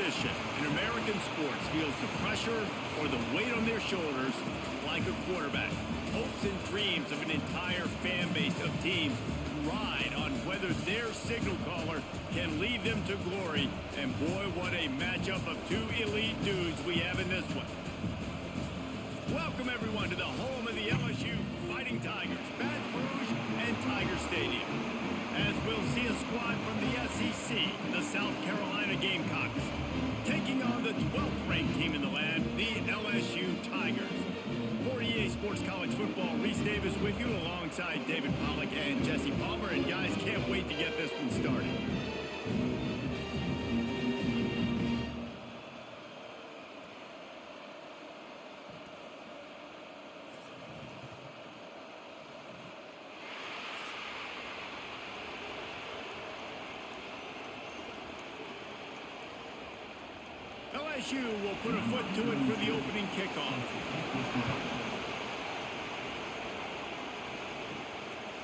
position in American sports feels the pressure or the weight on their shoulders like a quarterback. Hopes and dreams of an entire fan base of teams ride on whether their signal caller can lead them to glory. And boy, what a matchup of two elite dudes we have in this one. Welcome, everyone, to the home of the LSU Fighting Tigers, Baton Rouge and Tiger Stadium. As we'll see a squad from the SEC, the South Carolina Gamecocks, taking on the 12th ranked team in the land, the LSU Tigers. For EA Sports College Football, Reese Davis with you alongside David Pollack and Jesse Palmer. And guys, can't wait to get this one started. LSU will put a foot to it for the opening kickoff.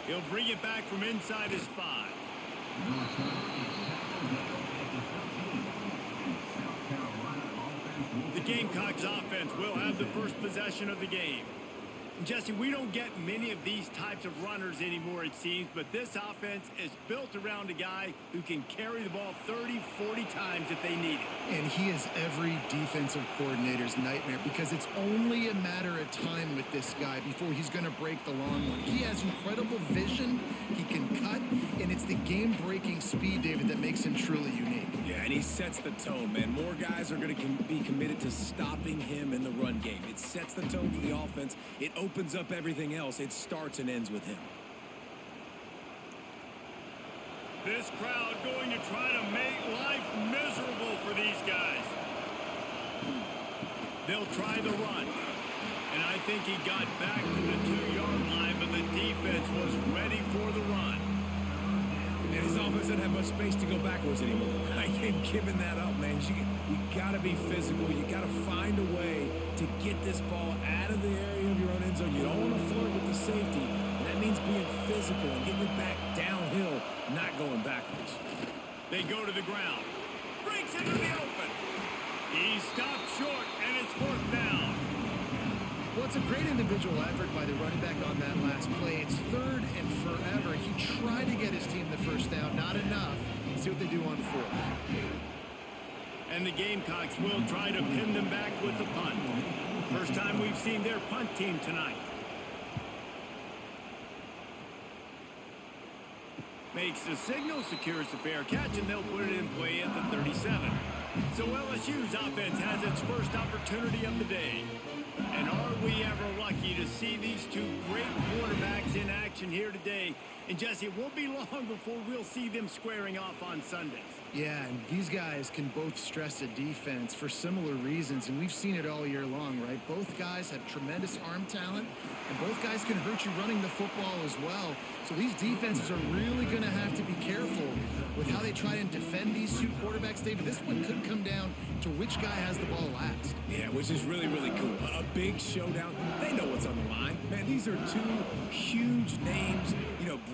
He'll bring it back from inside his 5. The Gamecocks offense will have the first possession of the game. Jesse, we don't get many of these types of runners anymore, it seems, but this offense is built around a guy who can carry the ball 30, 40 times if they need it. And he is every defensive coordinator's nightmare because it's only a matter of time with this guy before he's going to break the long one. He has incredible vision, he can cut, and it's the game-breaking speed, David, that makes him truly unique. Yeah, and he sets the tone, man. More guys are going to be committed to stopping him in the run game. It sets the tone for the offense. It opens up everything else. It starts and ends with him. This crowd going to try to make life miserable for these guys. They'll try the run. And I think he got back to the 2-yard line, but the defense was ready for the run. And his offense doesn't have much space to go backwards anymore. I ain't giving that up, man. You got to be physical. You got to find a way to get this ball out of the area of your own end zone. You don't want to flirt with the safety. And that means being physical and getting it back downhill, not going backwards. They go to the ground. Breaks into the open. He stopped short, and it's 4th down. Well, it's a great individual effort by the running back on that last play. It's 3rd and forever. He tried to get his team the first down. Not enough. Let's see what they do on 4th. And the Gamecocks will try to pin them back with the punt. First time we've seen their punt team tonight. Makes the signal, secures the fair catch, and they'll put it in play at the 37. So LSU's offense has its first opportunity of the day. And are we ever lucky to see these two great quarterbacks in action here today? And Jesse, it won't be long before we'll see them squaring off on Sundays. Yeah, and these guys can both stress a defense for similar reasons, and we've seen it all year long, right? Both guys have tremendous arm talent, and both guys can hurt you running the football as well. So these defenses are really going to have to be careful with how they try and defend these two quarterbacks, David. This one could come down to which guy has the ball last. Yeah, which is really, really cool. A big showdown. They know what's on the line. Man, these are two huge names,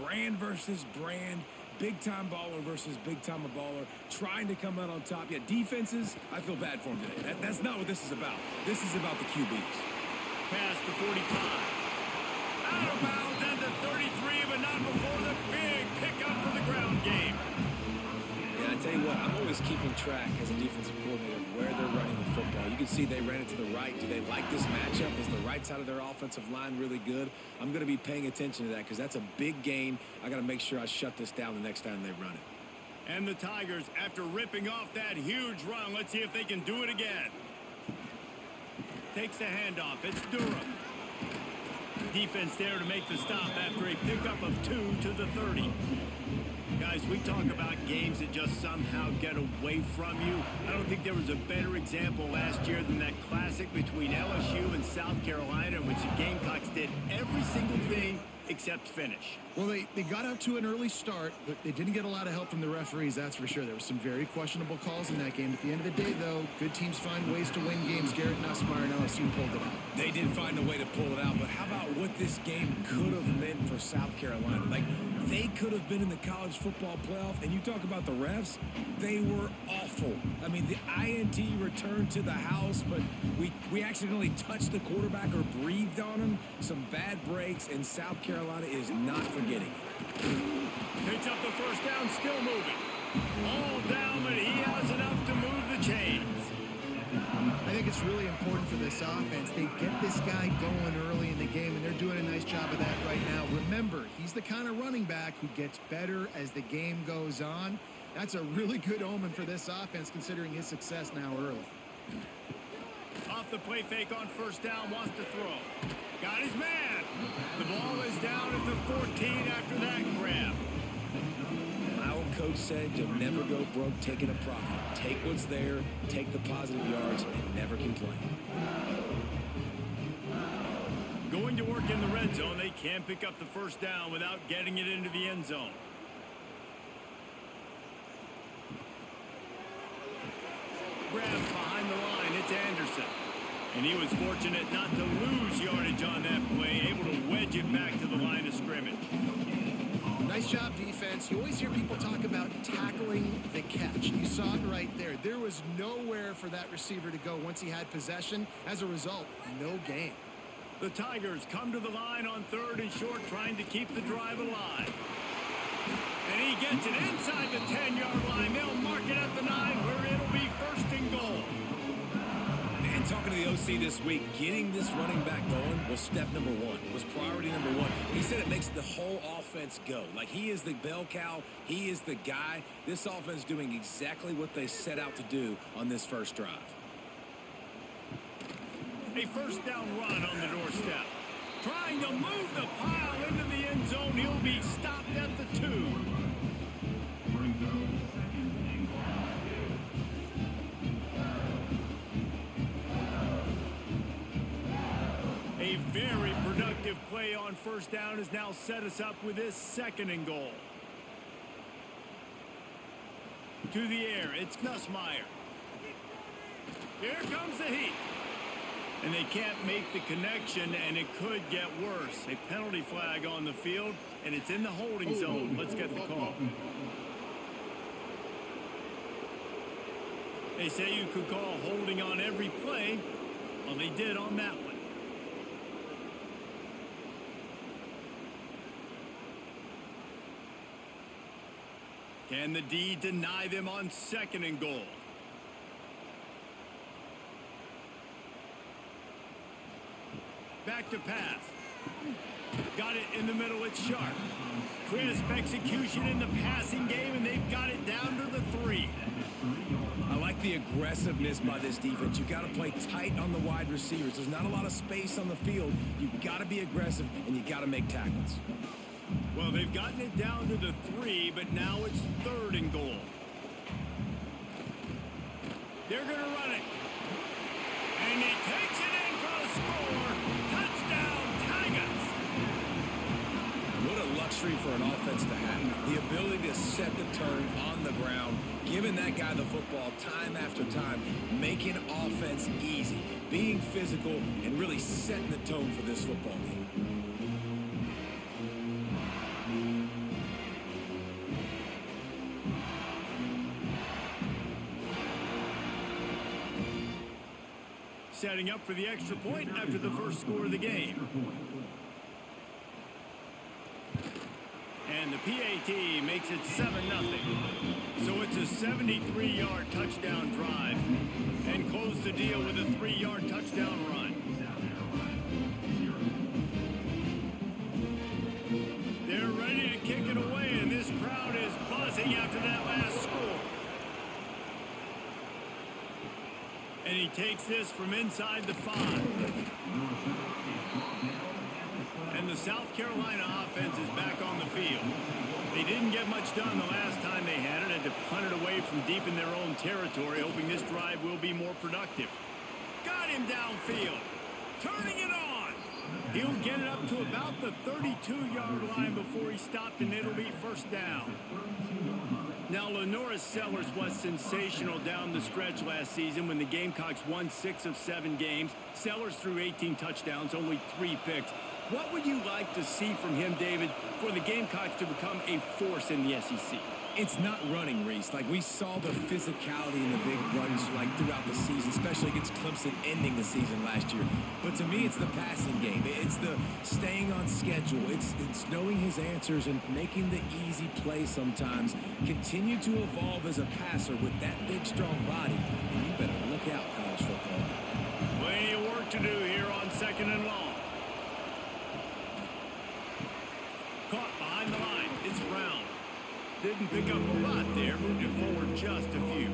brand versus brand. Big-time baller versus big-time baller, trying to come out on top. Yeah, defenses, I feel bad for them today. That's not what this is about. This is about the QBs. Past the 45. Out of bounds at the 33, but not before the big pickup for the ground game. Yeah, I tell you what, I'm always keeping track as a defensive coordinator of where they're running the football. You can see they ran it to the right. Do they like this matchup? Is the right side of their offensive line really good? I'm going to be paying attention to that because that's a big gain. I got to make sure I shut this down the next time they run it. And the Tigers, after ripping off that huge run, let's see if they can do it again. Takes the handoff. It's Durham. Defense there to make the stop after a pickup of 2 to the 30. Guys, we talk about games that just somehow get away from you. I don't think there was a better example last year than that classic between LSU and South Carolina in which the Gamecocks did every single thing except finish. Well, they got out to an early start, but they didn't get a lot of help from the referees, that's for sure. There were some very questionable calls in that game. At the end of the day, though, good teams find ways to win games. Garrett Nussmeier and LSU pulled it out. They did find a way to pull it out, but how about what this game could have meant for South Carolina? Like, They could have been in the college football playoff, and you talk about the refs, they were awful. I mean, the INT returned to the house, but we accidentally touched the quarterback or breathed on him. Some bad breaks, and South Carolina is not forgetting it. Picks up the first down, still moving. All down, but he has enough to move the chains. I think it's really important for this offense. They get this guy going early in the game, and they're doing a nice job of that right now. Remember, he's the kind of running back who gets better as the game goes on. That's a really good omen for this offense, considering his success now early. Off the play fake on first down, wants to throw. Got his man. The ball is down at the 14 after that grab. My old coach said you'll never go broke taking a profit. Take what's there, take the positive yards, and never complain. Going to work in the red zone, they can't pick up the first down without getting it into the end zone. Grabs behind the line, it's Anderson. And he was fortunate not to lose yardage on that play, able to wedge it back to the line of scrimmage. Nice job, defense. You always hear people talk about tackling the catch. You saw it right there. There was nowhere for that receiver to go once he had possession. As a result, no gain. The Tigers come to the line on 3rd and short, trying to keep the drive alive. And he gets it inside the 10-yard line. They'll mark it at the 9, where it'll be 1st and goal. And talking to the OC this week, getting this running back going was step number 1. It was priority number 1. He said it makes the whole offense go. Like, he is the bell cow. He is the guy. This offense is doing exactly what they set out to do on this first drive. A first down run on the doorstep. Trying to move the pile into the end zone. He'll be stopped at the 2. A very productive play on first down has now set us up with this 2nd and goal. To the air, it's Nussmeier. Here comes the heat. And they can't make the connection, and it could get worse. A penalty flag on the field, and it's in the holding zone. Let's get the call. They say you could call holding on every play. Well, they did on that one. Can the D deny them on 2nd and goal? Back to pass. Got it in the middle. It's Sharp. Crisp execution in the passing game, and they've got it down to the 3. I like the aggressiveness by this defense. You got to play tight on the wide receivers. There's not a lot of space on the field. You got to be aggressive, and you got to make tackles. Well, they've gotten it down to the 3, but now it's 3rd and goal. They're going to run it. And he takes it in for a score. Touchdown, Tigers. What a luxury for an offense to have. The ability to set the turn on the ground, giving that guy the football time after time, making offense easy, being physical, and really setting the tone for this football game. Setting up for the extra point after the first score of the game. And the PAT makes it 7-0. So it's a 73-yard touchdown drive. And close the deal with a 3-yard touchdown run. They're ready to kick it away, and this crowd is buzzing after that last score. And he takes this from inside the 5. And the South Carolina offense is back on the field. They didn't get much done the last time they had it. Had to punt it away from deep in their own territory, hoping this drive will be more productive. Got him downfield. Turning it on. He'll get it up to about the 32-yard line before he stopped, and it'll be 1st down. Now, Lenora Sellers was sensational down the stretch last season when the Gamecocks won 6 of 7 games. Sellers threw 18 touchdowns, only 3 picks. What would you like to see from him, David, for the Gamecocks to become a force in the SEC? It's not running, Reese. Like, we saw the physicality in the big runs, like, throughout the season, especially against Clemson ending the season last year. But to me, it's the passing game. It's the staying on schedule. It's knowing his answers and making the easy play sometimes. Continue to evolve as a passer with that big, strong body. And you better look out, college football. Plenty of work to do here on 2nd and long. Caught behind the line. It's Brown. Didn't pick up a lot there. Moved it forward just a few.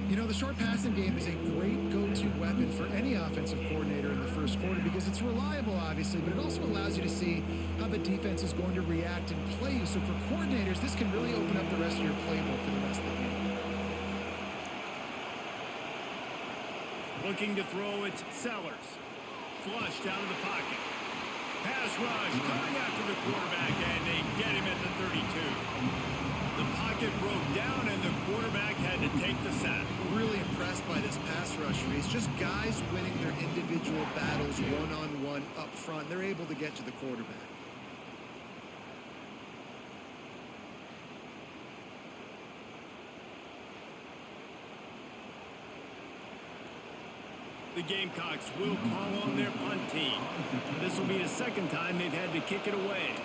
You know, the short passing game is a great go-to weapon for any offensive coordinator in the first quarter because it's reliable, obviously, but it also allows you to see how the defense is going to react and play you. So for coordinators, this can really open up the rest of your playbook for the rest of the game. Looking to throw it, Sellers. Flushed out of the pocket. Pass rush, coming after the quarterback, and they get him at the 32. The pocket broke down, and the quarterback had to take the sack. Really impressed by this pass rush, Reese. Just guys winning their individual battles one-on-one up front. They're able to get to the quarterback. The Gamecocks will call on their punt team. This will be the second time they've had to kick it away.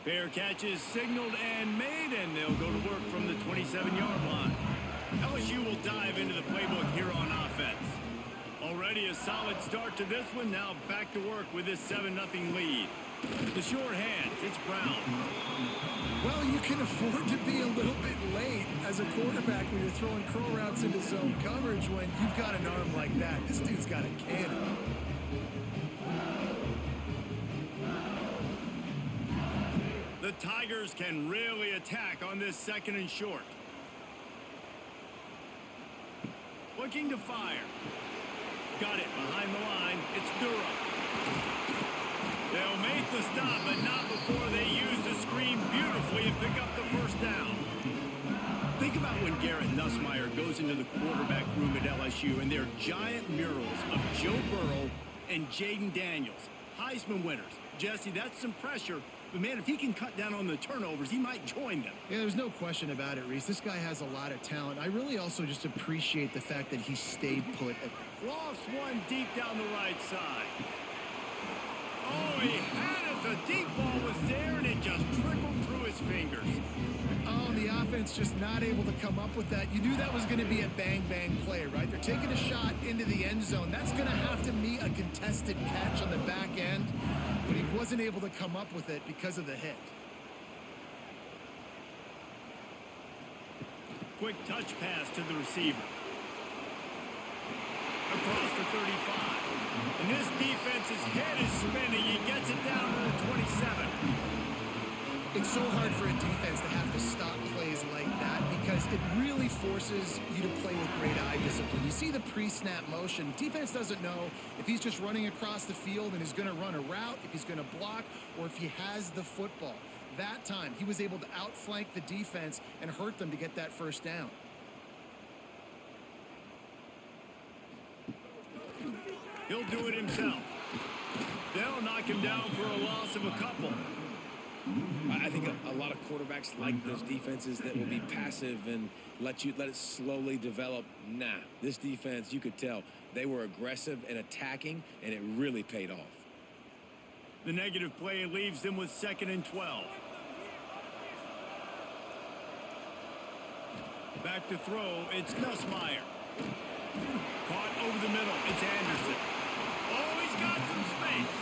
Fair catch is signaled and made, and they'll go to work from the 27-yard line. LSU will dive into the playbook here on offense. Already a solid start to this one. Now back to work with this 7-0 lead. The short hands, it's Brown. Well, you can afford to be a little bit late as a quarterback when you're throwing curl routes into zone coverage when you've got an arm like that. This dude's got a cannon. The Tigers can really attack on this 2nd and short. Looking to fire. Got it behind the line. It's Durham. They'll make the stop, but not before they use the screen beautifully and pick up the first down. Think about when Garrett Nussmeier goes into the quarterback room at LSU, and there are giant murals of Joe Burrow and Jaden Daniels, Heisman winners. Jesse, that's some pressure. But, man, if he can cut down on the turnovers, he might join them. Yeah, there's no question about it, Reese. This guy has a lot of talent. I really also just appreciate the fact that he stayed put. Lost one deep down the right side. Oh, he had it. The deep ball was there, and it just trickled through his fingers. Oh, and the offense just not able to come up with that. You knew that was going to be a bang-bang play, right? They're taking a shot into the end zone. That's going to have to meet a contested catch on the back end, but he wasn't able to come up with it because of the hit. Quick touch pass to the receiver. Across the 35. And this defense's head is spinning. He gets it down to the 27. It's so hard for a defense to have to stop plays like that because it really forces you to play with great eye discipline. You see the pre-snap motion. Defense doesn't know if he's just running across the field and is going to run a route, if he's going to block, or if he has the football. That time, he was able to outflank the defense and hurt them to get that first down. He'll do it himself. They'll knock him down for a loss of a couple. I think a lot of quarterbacks like those defenses that will be passive and let it slowly develop. Nah, this defense, you could tell, they were aggressive and attacking, and it really paid off. The negative play leaves them with 2nd and 12. Back to throw, it's Nussmeier. Caught over the middle, it's Anderson. Oh, he's got some space.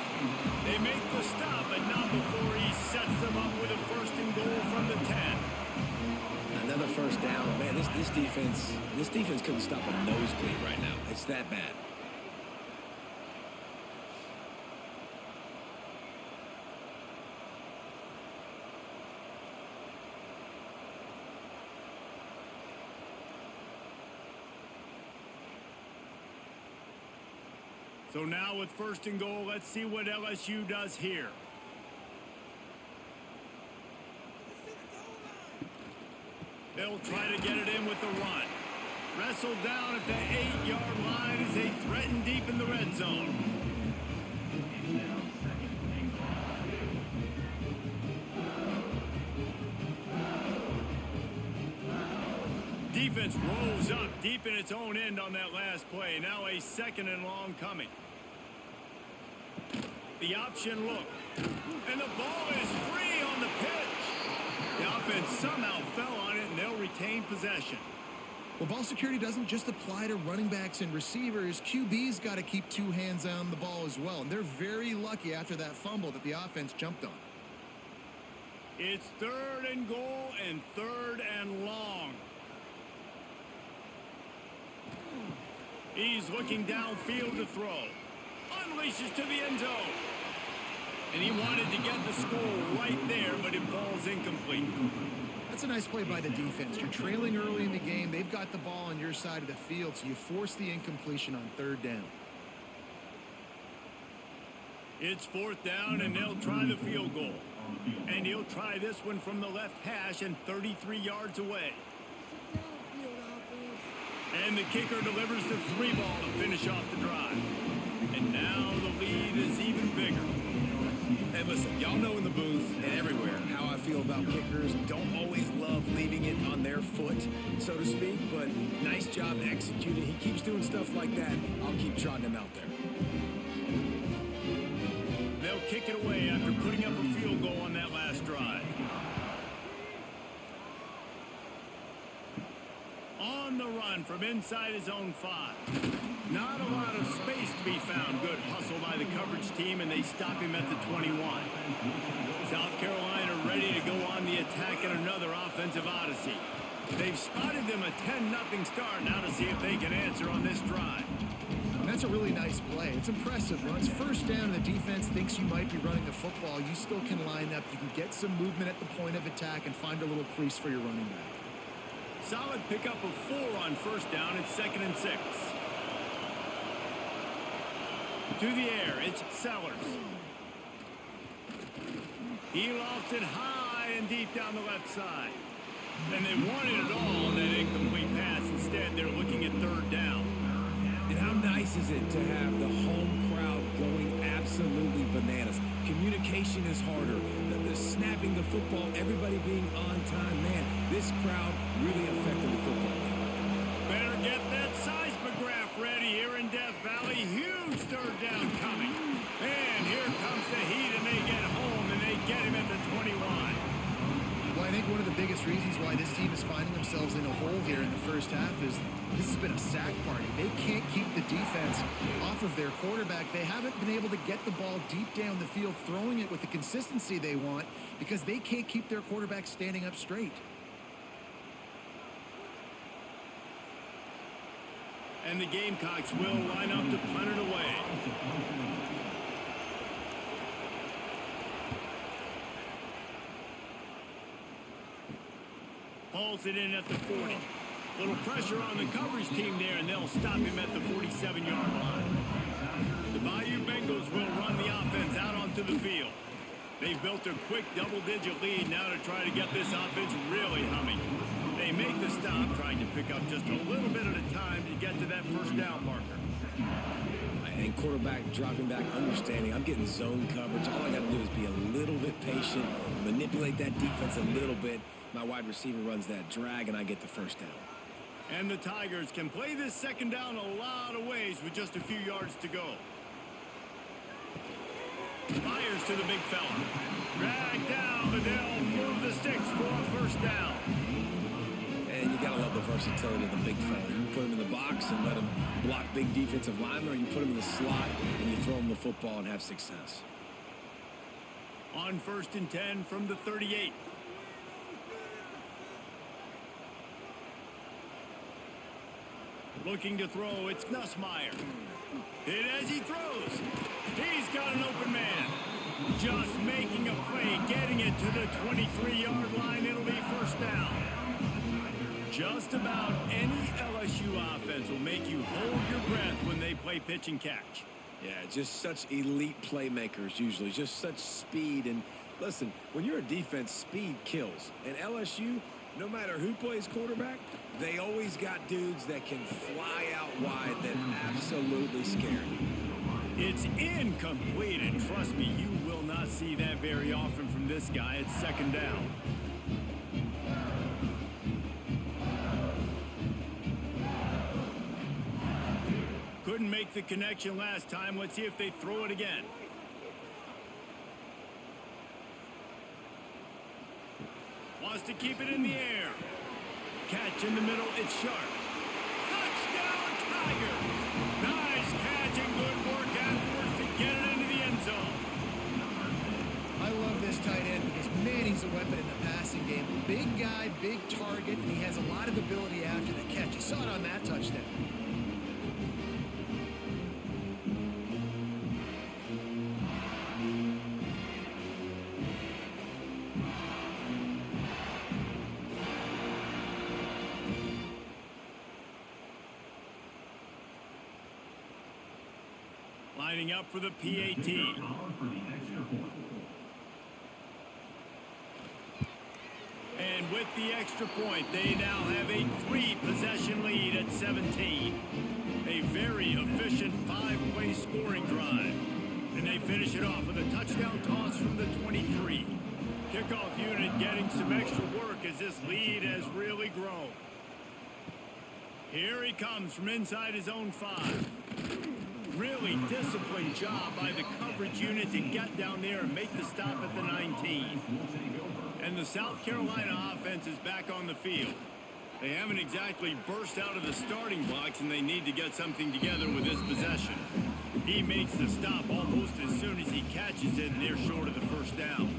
They make the stop, but not before he sets them up with a 1st and goal from the 10. Another first down. Man, this defense couldn't stop a nosebleed right now. It's that bad. So now with 1st and goal, let's see what LSU does here. They'll try to get it in with the run. Wrestled down at the 8-yard line as they threaten deep in the red zone. Defense rolls up deep in its own end on that last play. Now a 2nd and long coming. The option look. And the ball is free on the pitch. The offense somehow fell on it, and they'll retain possession. Well, ball security doesn't just apply to running backs and receivers. QB's got to keep 2 hands on the ball as well. And they're very lucky after that fumble that the offense jumped on. It's 3rd and goal and 3rd and long. He's looking downfield to throw. Unleashes to the end zone. And he wanted to get the score right there, but it falls incomplete. That's a nice play by the defense. You're trailing early in the game. They've got the ball on your side of the field, so you force the incompletion on 3rd down. It's 4th down, and they'll try the field goal. And he'll try this one from the left hash and 33 yards away. And the kicker delivers the 3-ball to finish off the drive. And now the lead is even bigger. Hey, listen, y'all know in the booth and everywhere how I feel about kickers. Don't always love leaving it on their foot, so to speak, but nice job executing. He keeps doing stuff like that. I'll keep trotting him out there. They'll kick it away after putting up a field goal on that last drive. On the run from inside his own 5. Not a lot of space to be found. Good hustle by the coverage team, and they stop him at the 21. South Carolina ready to go on the attack in another offensive odyssey. They've spotted them a 10-0 start. Now to see if they can answer on this drive. And that's a really nice play. It's impressive. When it's 1st down and the defense thinks you might be running the football, you still can line up. You can get some movement at the point of attack and find a little crease for your running back. Solid pickup of 4 on 1st down. It's 2nd and 6. To the air, it's Sellers. He lofts it high and deep down the left side. And they wanted it all on that incomplete pass. Instead, they're looking at 3rd down. And how nice is it to have the home crowd going absolutely bananas? Communication is harder. The snapping the football, everybody being on time. Man, this crowd really affected the football game. Better get that seismograph ready here in Death Valley. Huge 3rd down coming. And here comes the heat, and they get home, and they get him at the 21. Well, I think one of the biggest reasons why this team is finding themselves in a hole here in the 1st half is this has been a sack party. They can't keep the defense off of their quarterback. They haven't been able to get the ball deep down the field, throwing it with the consistency they want because they can't keep their quarterback standing up straight. And the Gamecocks will line up to punt it away. Hauls it in at the 40. Little pressure on the coverage team there, and they'll stop him at the 47-yard line. The Bayou Bengals will run the offense out onto the field. They've built a quick double-digit lead now to try to get this offense really humming. They make the stop, trying to pick up just a little bit at a time to get to that 1st down marker. And quarterback dropping back, understanding I'm getting zone coverage. All I got to do is be a little bit patient, manipulate that defense a little bit. My wide receiver runs that drag, and I get the 1st down. And the Tigers can play this 2nd down a lot of ways with just a few yards to go. Fires to the big fella. Drag down, but they'll move the sticks for a 1st down. And you got to love the versatility of the big fella. You put him in the box and let him block big defensive linemen, or you put him in the slot and you throw him the football and have success. On 1st and 10 from the 38. Looking to throw, it's Nussmeier. Hit as he throws. He's got an open man. Just making a play, getting it to the 23-yard line. It'll be 1st down. Just about any LSU offense will make you hold your breath when they play pitch and catch. Yeah, just such elite playmakers usually, just such speed. And listen, when you're a defense, speed kills. And LSU, No matter who plays quarterback, they always got dudes that can fly out wide that absolutely scare you. It's incomplete, and trust me, you will not see that very often from this guy at second down. Couldn't make the connection last time. Let's see if they throw it again. Wants to keep it in the air. Catch in the middle. It's sharp. Touchdown, Tigers! Nice catch and good work afterwards to get it into the end zone. I love this tight end because, man, he's a weapon in the passing game. Big guy, big target, and he has a lot of ability after the catch. You saw it on that touchdown. Lining up for the PAT. And with the extra point, they now have a 3-possession lead at 17. A very efficient 5-play scoring drive. And they finish it off with a touchdown toss from the 23. Kickoff unit getting some extra work as this lead has really grown. Here he comes from inside his own 5. Really disciplined job by the coverage unit to get down there and make the stop at the 19. And the South Carolina offense is back on the field. They haven't exactly burst out of the starting blocks, and they need to get something together with this possession. He makes the stop almost as soon as he catches it, and they're short of the first down.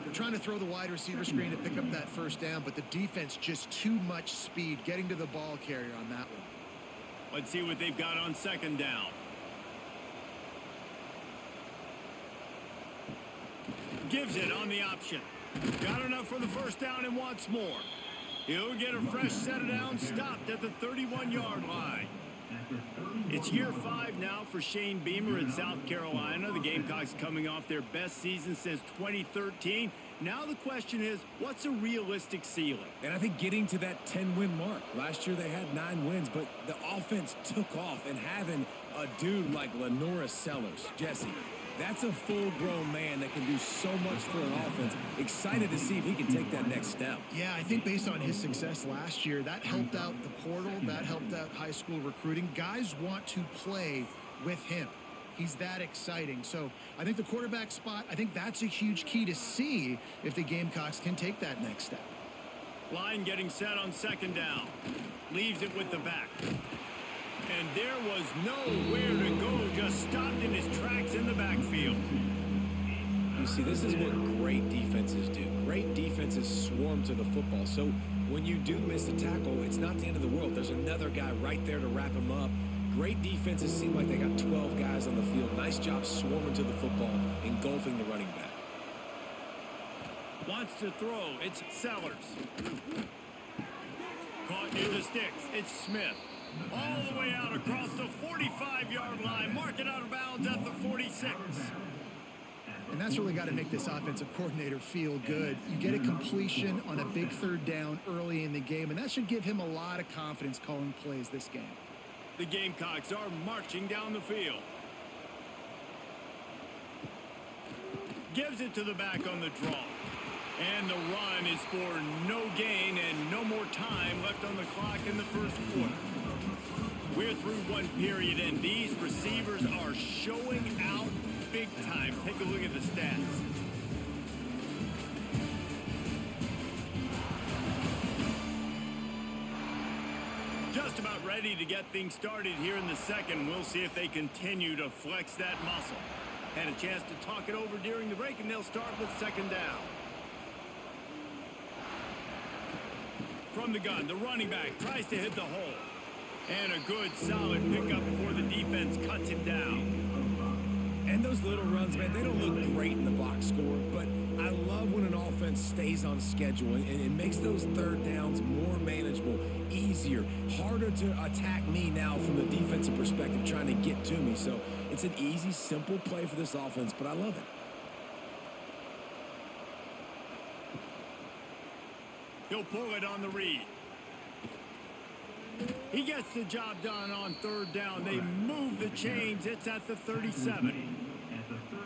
They're trying to throw the wide receiver screen to pick up that first down, but the defense just too much speed getting to the ball carrier on that one. Let's see what they've got on second down. Gives it on the option. Got enough for the first down and wants more. He'll get a fresh set of downs, stopped at the 31-yard line. It's year 5 now for Shane Beamer at South Carolina. The Gamecocks coming off their best season since 2013. Now the question is, what's a realistic ceiling? And I think getting to that 10-win mark. Last year they had 9 wins, but the offense took off, and having a dude like Lenora Sellers, Jesse, that's a full-grown man that can do so much for an offense. Excited to see if he can take that next step. Yeah, I think based on his success last year, that helped out the portal, that helped out high school recruiting. Guys want to play with him. He's that exciting. So I think the quarterback spot, I think that's a huge key to see if the Gamecocks can take that next step. Line getting set on second down. Leaves it with the back. And there was nowhere to go, just stopped in his tracks in the backfield. You see, this is what great defenses do. Great defenses swarm to the football. So when you do miss a tackle, it's not the end of the world. There's another guy right there to wrap him up. Great defenses seem like they got 12 guys on the field. Nice job swarming to the football, engulfing the running back. Wants to throw. It's Sellers. Caught near the sticks. It's Smith. All the way out across the 45-yard line. Mark it out of bounds at the 46. And that's really got to make this offensive coordinator feel good. You get a completion on a big third down early in the game, and that should give him a lot of confidence calling plays this game. The Gamecocks are marching down the field. Gives it to the back on the draw. And the run is for no gain and no more time left on the clock in the first quarter. We're through one period, and these receivers are showing out big time. Take a look at the stats. Just about ready to get things started here in the second. We'll see if they continue to flex that muscle. Had a chance to talk it over during the break, and they'll start with second down. From the gun, the running back tries to hit the hole. And a good, solid pickup before the defense cuts him down. And those little runs, man, they don't look great in the box score, but I love when an offense stays on schedule and it makes those third downs more manageable, easier, harder to attack me now from the defensive perspective trying to get to me. So it's an easy, simple play for this offense, but I love it. He'll pull it on the read. He gets the job done on third down. They move the chains. It's at the 37.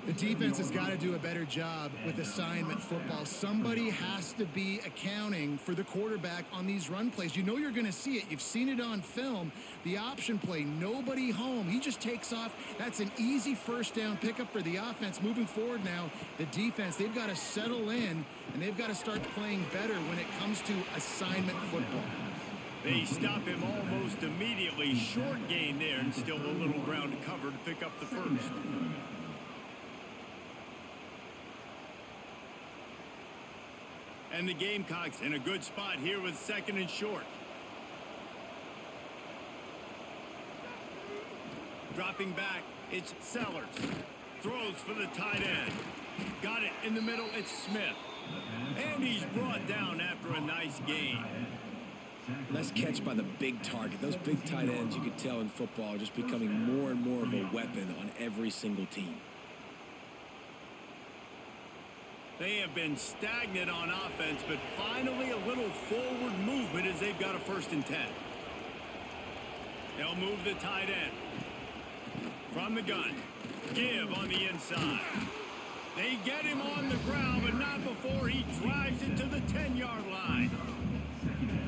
The defense has got to do a better job with assignment football. Somebody has to be accounting for the quarterback on these run plays. You know you're going to see it. You've seen it on film. The option play, nobody home. He just takes off. That's an easy first down pickup for the offense. Moving forward now, the defense, they've got to settle in, and they've got to start playing better when it comes to assignment football. They stop him almost immediately. Short gain there, and still a little ground to cover to pick up the first. And the Gamecocks in a good spot here with second and short. Dropping back, it's Sellers. Throws for the tight end. Got it in the middle, it's Smith. And he's brought down after a nice gain. Nice catch by the big target. Those big tight ends, you could tell in football, are just becoming more and more of a weapon on every single team. They have been stagnant on offense, but finally a little forward movement as they've got a 1st and 10. They'll move the tight end. From the gun. Give on the inside. They get him on the ground, but not before he drives it to the 10-yard line.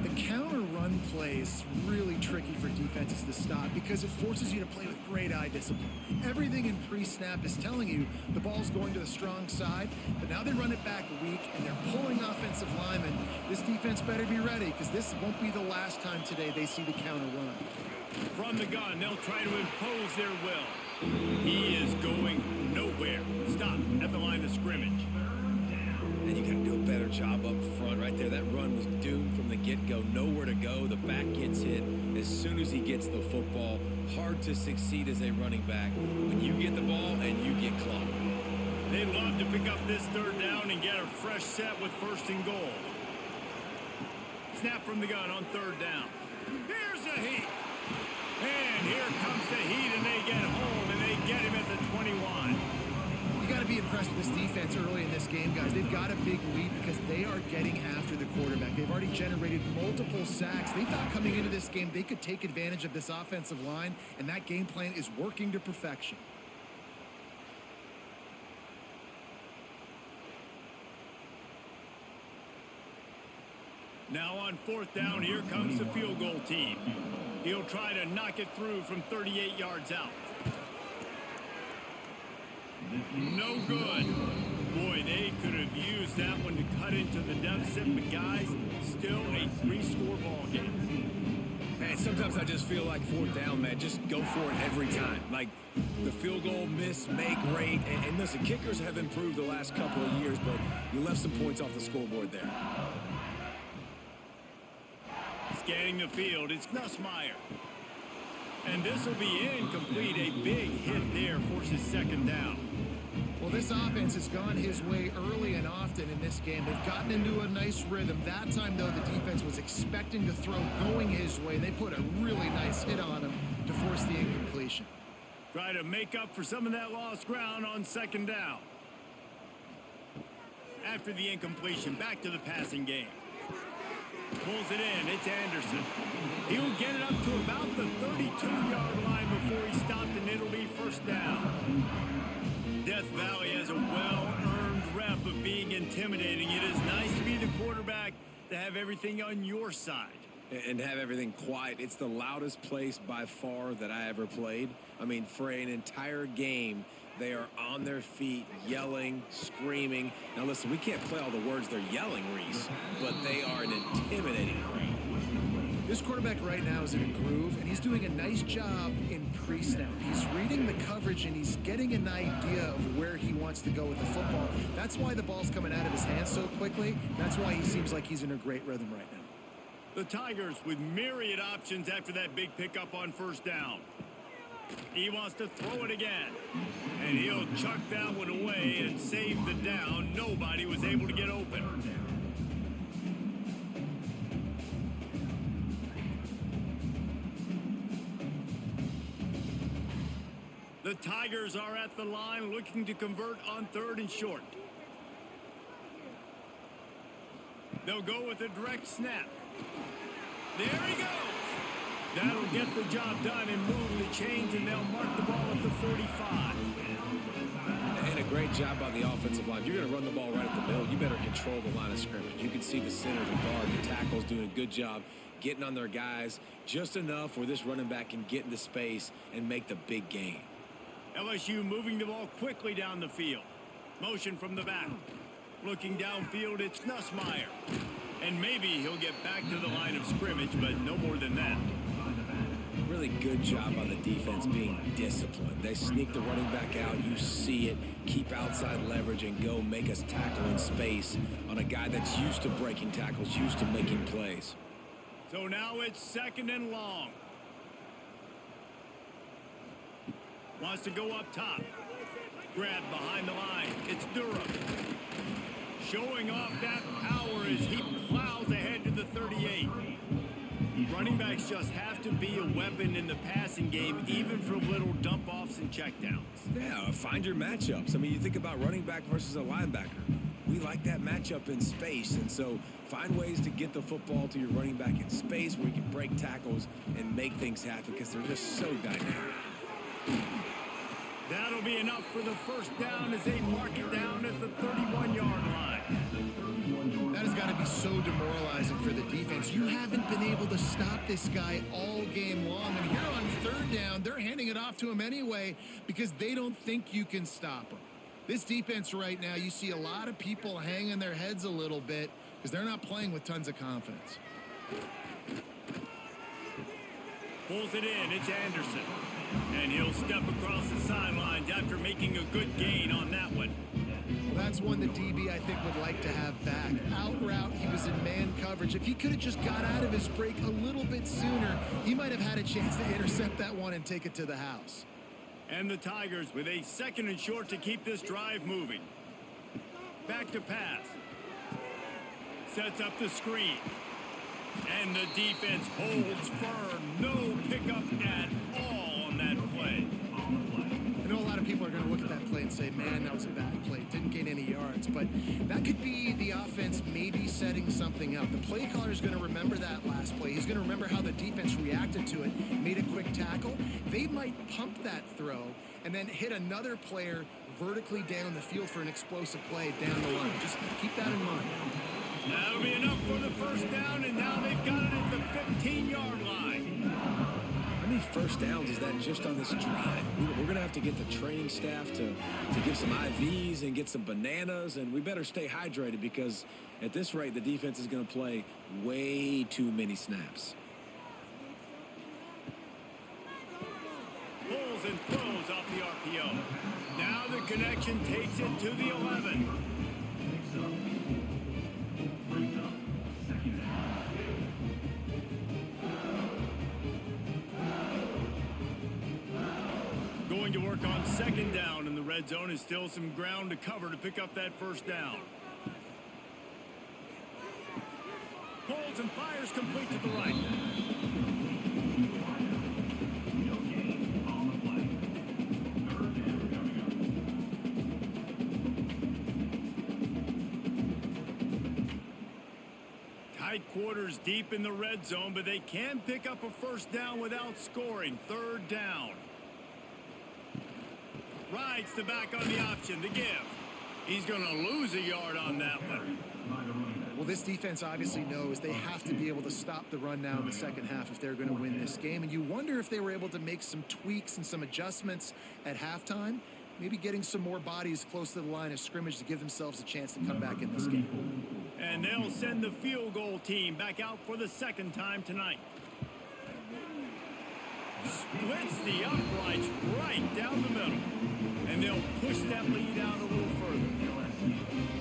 The counter run play is really tricky for defenses to stop because it forces you to play with great eye discipline. Everything in pre-snap is telling you the ball's going to the strong side, but now they run it back weak and they're pulling offensive linemen. This defense better be ready because this won't be the last time today they see the counter run. From the gun, they'll try to impose their will. He is going nowhere. Stop at the line of scrimmage. And you got to do a better job up front right there. That run was doomed from the get-go. Nowhere to go. The back gets hit as soon as he gets the football. Hard to succeed as a running back when you get the ball and you get clocked. They love to pick up this third down and get a fresh set with 1st and goal. Snap from the gun on third down. Here's the heat. And here comes the heat, and they get home, and they get him at the 21. You got to be impressed with this defense early in this game, guys. They've got a big lead because they are getting after the quarterback. They've already generated multiple sacks. They thought coming into this game they could take advantage of this offensive line, and that game plan is working to perfection. Now on 4th down, here comes the field goal team. He'll try to knock it through from 38 yards out. No good. Boy, they could have used that one to cut into the deficit, but guys, still a 3-score ball game. Man, sometimes I just feel like 4th down, man, just go for it every time. Like the field goal miss, make rate, and listen, kickers have improved the last couple of years, but you left some points off the scoreboard there. Scanning the field, it's Nussmeier. And this will be incomplete. A big hit there forces 2nd down. Well, this offense has gone his way early and often in this game. They've gotten into a nice rhythm. That time, though, the defense was expecting to throw going his way. They put a really nice hit on him to force the incompletion. Try to make up for some of that lost ground on 2nd down. After the incompletion, back to the passing game. Pulls it in. It's Anderson. He'll get it up to about the 32-yard line before he stopped, and it'll be 1st down. Death Valley has a well-earned rep of being intimidating. It is nice to be the quarterback, to have everything on your side. And have everything quiet. It's the loudest place by far that I ever played. I mean, for an entire game, they are on their feet, yelling, screaming. Now, listen, we can't play all the words they're yelling, Reese, but they are an intimidating crowd. This quarterback right now is in a groove, and he's doing a nice job in pre-snap. He's reading the coverage, and he's getting an idea of where he wants to go with the football. That's why the ball's coming out of his hands so quickly. That's why he seems like he's in a great rhythm right now. The Tigers with myriad options after that big pickup on 1st down. He wants to throw it again. And he'll chuck that one away and save the down. Nobody was able to get open. The Tigers are at the line looking to convert on 3rd and short. They'll go with a direct snap. There he goes. That'll get the job done and move the chains, and they'll mark the ball at the 45. And a great job by the offensive line. If you're going to run the ball right up the middle, you better control the line of scrimmage. You can see the center, the guard, the tackles doing a good job getting on their guys just enough where this running back can get into space and make the big gain. LSU moving the ball quickly down the field. Motion from the back. Looking downfield, it's Nussmeier. And maybe he'll get back to the line of scrimmage, but no more than that. Really good job on the defense being disciplined. They sneak the running back out. You see it. Keep outside leverage and go make us tackle in space on a guy that's used to breaking tackles, used to making plays. So now it's 2nd and long. Wants to go up top. Grab behind the line. It's Durham. Showing off that power as he plows ahead to the 38. Running backs just have to be a weapon in the passing game, even for little dump-offs and checkdowns. Yeah, find your matchups. I mean, you think about running back versus a linebacker. We like that matchup in space, and so find ways to get the football to your running back in space where you can break tackles and make things happen because they're just so dynamic. That'll be enough for the first down as they mark it down at the 31-yard line. That has got to be so demoralizing for the defense. You haven't been able to stop this guy all game long. And here on 3rd down, they're handing it off to him anyway because they don't think you can stop him. This defense right now, you see a lot of people hanging their heads a little bit because they're not playing with tons of confidence. Pulls it in. It's Anderson. And he'll step across the sidelines after making a good gain on that one. Well, that's one the DB, I think, would like to have back. Out route, he was in man coverage. If he could have just got out of his break a little bit sooner, he might have had a chance to intercept that one and take it to the house. And the Tigers with a 2nd and short to keep this drive moving. Back to pass. Sets up the screen. And the defense holds firm. No pickup at all on that play. I know a lot of people are going to look at that play and say, man, that was a bad play. Didn't gain any yards. But that could be the offense maybe setting something up. The play caller is going to remember that last play. He's going to remember how the defense reacted to it, made a quick tackle. They might pump that throw and then hit another player vertically down the field for an explosive play down the line. Just keep that in mind. That'll be enough for the first down, and now they've got it at the 15-yard line. How many first downs is that just on this drive? We're going to have to get the training staff to give some IVs and get some bananas, and we better stay hydrated because at this rate, the defense is going to play way too many snaps. Pulls and throws off the RPO. Now the connection takes it to the 11. Going to work on 2nd down in the red zone is still some ground to cover to pick up that first down. Pulls and fires complete to the right. Tight quarters deep in the red zone, but they can pick up a first down without scoring. 3rd down. Rides the back on the option to give. He's going to lose a yard on that one. Well, this defense obviously knows they have to be able to stop the run now in the second half if they're going to win this game. And you wonder if they were able to make some tweaks and some adjustments at halftime, maybe getting some more bodies close to the line of scrimmage to give themselves a chance to come back in this game. And they'll send the field goal team back out for the 2nd time tonight. Splits the uprights right down the middle. And they'll push that lead out a little further.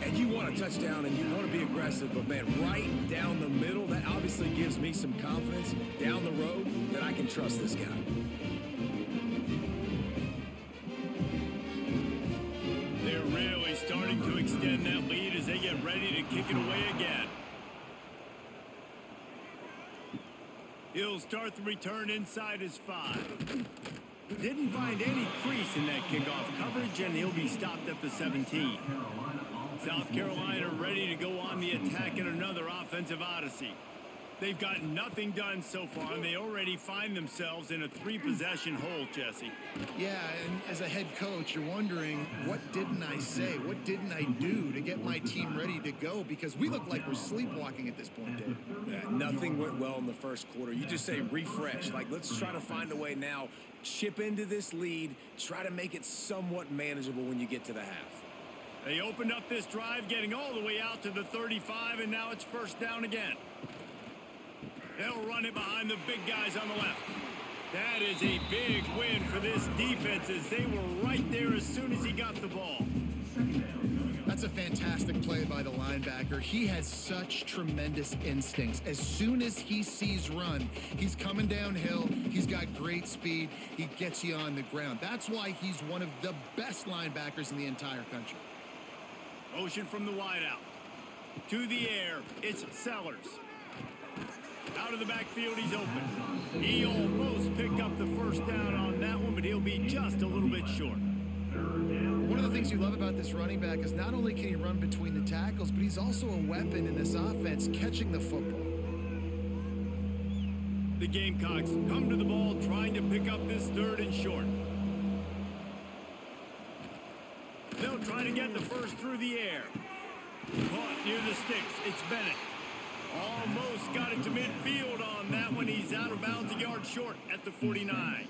And you want a touchdown and you want to be aggressive, but man, right down the middle, that obviously gives me some confidence down the road that I can trust this guy. They're really starting to extend that lead as they get ready to kick it away again. He'll start the return inside his 5. Didn't find any crease in that kickoff coverage, and he'll be stopped at the 17. South Carolina ready to go on the attack in another offensive odyssey. They've got nothing done so far, and they already find themselves in a 3-possession hole, Jesse. Yeah, and as a head coach, you're wondering, what didn't I say? What didn't I do to get my team ready to go? Because we look like we're sleepwalking at this point, Dave. Yeah, nothing went well in the first quarter. You just say refresh. Like, let's try to find a way now, chip into this lead, try to make it somewhat manageable when you get to the half. They opened up this drive, getting all the way out to the 35, and now it's first down again. They'll run it behind the big guys on the left. That is a big win for this defense, as they were right there as soon as he got the ball. That's a fantastic play by the linebacker. He has such tremendous instincts. As soon as he sees run, he's coming downhill. He's got great speed. He gets you on the ground. That's why he's one of the best linebackers in the entire country. Motion from the wideout. To the air, it's Sellers. Out of the backfield, he's open. He almost picked up the first down on that one, but he'll be just a little bit short. One of the things you love about this running back is not only can he run between the tackles, but he's also a weapon in this offense, catching the football. The Gamecocks come to the ball, trying to pick up this 3rd and short. They'll try to get the first through the air. Caught near the sticks. It's Bennett. Almost got it to midfield on that one. He's out of bounds, a yard short at the 49.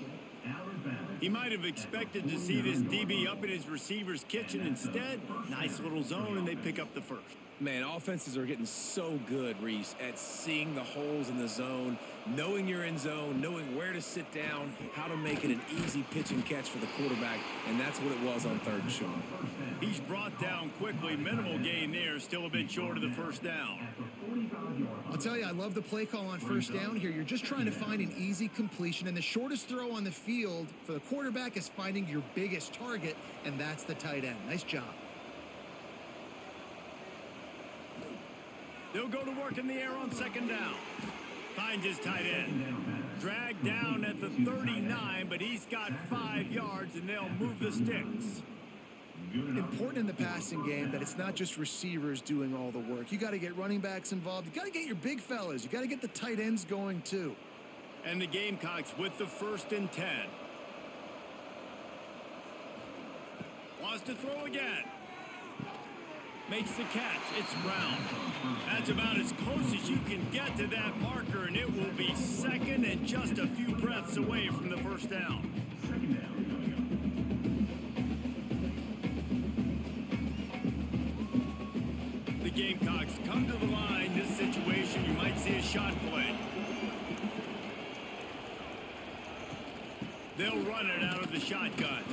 He might have expected to see this DB up in his receiver's kitchen. Instead, nice little zone, and they pick up the first. Man, offenses are getting so good, Reese, at seeing the holes in the zone, knowing you're in zone, knowing where to sit down, how to make it an easy pitch and catch for the quarterback, and that's what it was on 3rd and short. He's brought down quickly. Minimal gain there, still a bit short of the first down. I'll tell you, I love the play call on first down here. You're just trying to find an easy completion, and the shortest throw on the field for the quarterback is finding your biggest target, and that's the tight end. Nice job. They'll go to work in the air on 2nd down. Finds his tight end. Dragged down at the 39, but he's got 5 yards, and they'll move the sticks. Important in the passing game that it's not just receivers doing all the work. You got to get running backs involved. You got to get your big fellas. You got to get the tight ends going too. And the Gamecocks with the 1st and 10. Wants to throw again. Makes the catch. It's Brown. That's about as close as you can get to that marker, and it will be 2nd and just a few breaths away from the first down. The Gamecocks come to the line. This situation, you might see a shot play. They'll run it out of the shotgun.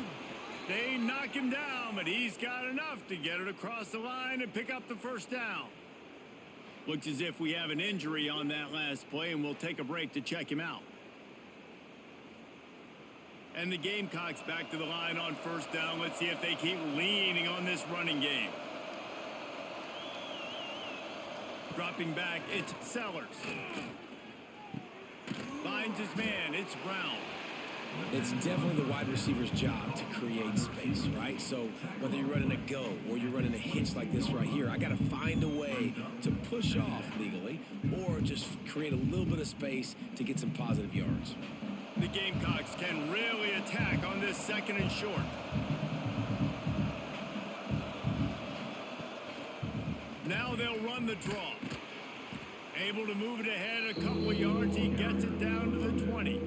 They knock him down, but he's got enough to get it across the line and pick up the first down. Looks as if we have an injury on that last play, and we'll take a break to check him out. And the Gamecocks back to the line on first down. Let's see if they keep leaning on this running game. Dropping back, it's Sellers. Finds his man, it's Brown. It's definitely the wide receiver's job to create space, right? So whether you're running a go or you're running a hitch like this right here, I got to find a way to push off legally or just create a little bit of space to get some positive yards. The Gamecocks can really attack on this 2nd and short. Now they'll run the draw. Able to move it ahead a couple of yards. He gets it down to the 20.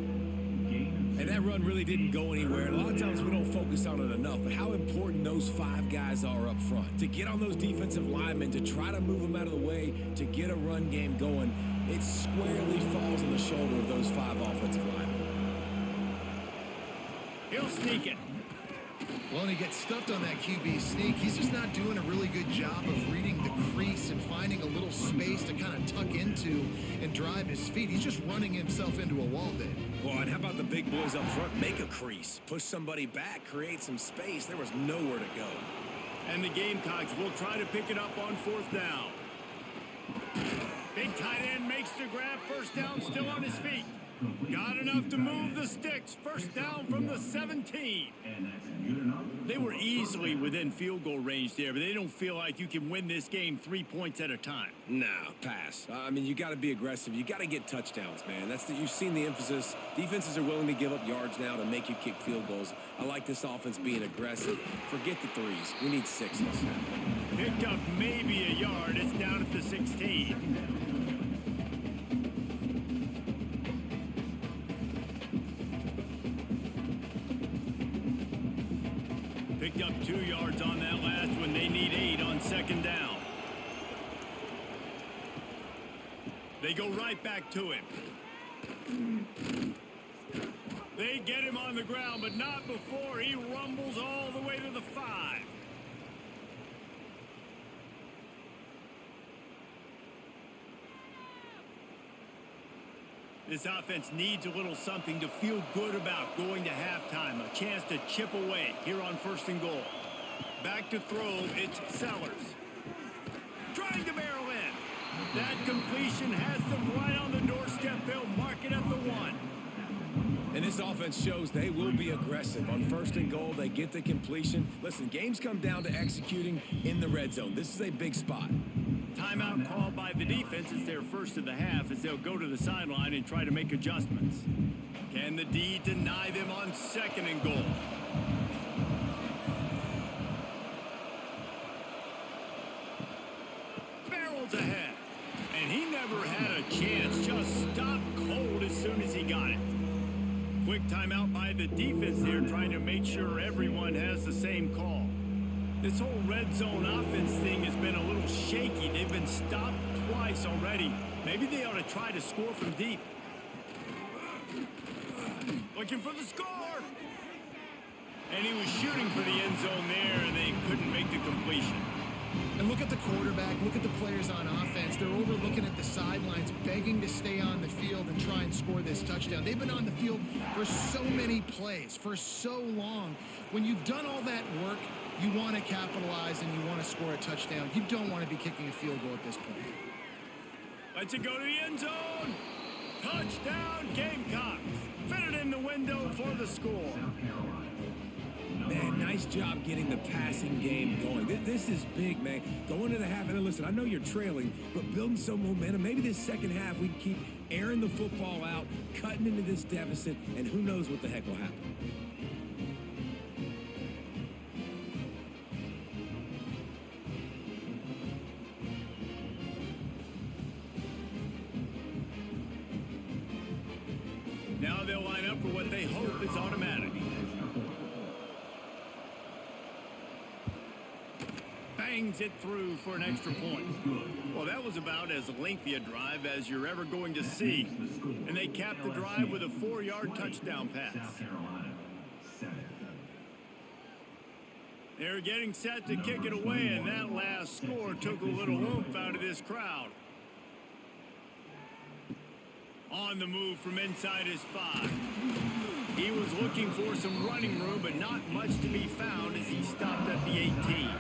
And that run really didn't go anywhere. And a lot of times we don't focus on it enough, but how important those 5 guys are up front. To get on those defensive linemen, to try to move them out of the way, to get a run game going, it squarely falls on the shoulder of those 5 offensive linemen. He'll sneak it. Well, and he gets stuffed on that QB sneak. He's just not doing a really good job of reading the crease and finding a little space to kind of tuck into and drive his feet. He's just running himself into a wall there. Well, and how about the big boys up front? Make a crease. Push somebody back. Create some space. There was nowhere to go. And the Gamecocks will try to pick it up on 4th down. Big tight end makes the grab. First down, still on his feet. Got enough to move the sticks. First down from the 17. They were easily within field goal range there, but they don't feel like you can win this game 3 points at a time. No, pass. I mean, you got to be aggressive. You got to get touchdowns, man. You've seen the emphasis. Defenses are willing to give up yards now to make you kick field goals. I like this offense being aggressive. Forget the threes. We need sixes. Picked up maybe a yard. It's down at the 16. Picked up 2 yards on that last one. They need 8 on second down. They go right back to him. They get him on the ground, but not before he rumbles all the way to the 5. This offense needs a little something to feel good about going to halftime. A chance to chip away here on first and goal. Back to throw, it's Sellers. Trying to barrel in. That completion has them right on the doorstep. They'll mark it at the 1. And this offense shows they will be aggressive. On first and goal, they get the completion. Listen, games come down to executing in the red zone. This is a big spot. Timeout called by the defense. It's their first of the half as they'll go to the sideline and try to make adjustments. Can the D deny them on second and goal? Barrels ahead. And he never had a chance. Just stopped cold as soon as he got it. Quick timeout by the defense there, trying to make sure everyone has the same call. This whole red zone offense thing has been a little shaky. They've been stopped twice already. Maybe they ought to try to score from deep. Looking for the score. And he was shooting for the end zone there, and they couldn't make the completion. And look at the quarterback, look at the players on offense. They're overlooking at the sidelines, begging to stay on the field and try and score this touchdown. They've been on the field for so many plays, for so long. When you've done all that work, you want to capitalize and you want to score a touchdown. You don't want to be kicking a field goal at this point. Let's it go to the end zone. Touchdown, Gamecocks. Fit it in the window for the score. Man, nice job getting the passing game going. This is big, man. Going to the half, and listen, I know you're trailing, but building some momentum. Maybe this second half we can keep airing the football out, cutting into this deficit, and who knows what the heck will happen. Now they'll line up for what they hope is automatic. Bangs it through for an extra point. Well, that was about as lengthy a drive as you're ever going to see. And they capped the drive with a 4-yard touchdown pass. They're getting set to kick it away, and that last score took a little oomph out of this crowd. On the move from inside his 5. He was looking for some running room, but not much to be found as he stopped at the 18.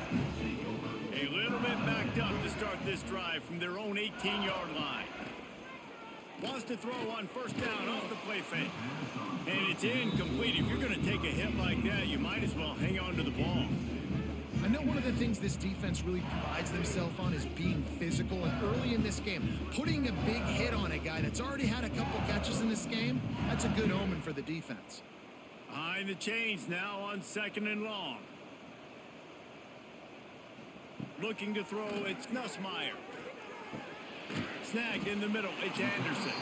A little bit backed up to start this drive from their own 18-yard line. Wants to throw on first down off the play fake. And it's incomplete. If you're going to take a hit like that, you might as well hang on to the ball. I know one of the things this defense really prides themselves on is being physical, and early in this game, putting a big hit on a guy that's already had a couple catches in this game, that's a good omen for the defense. Behind the chains now on second and long. Looking to throw, it's Nussmeier. Snagged in the middle, it's Anderson.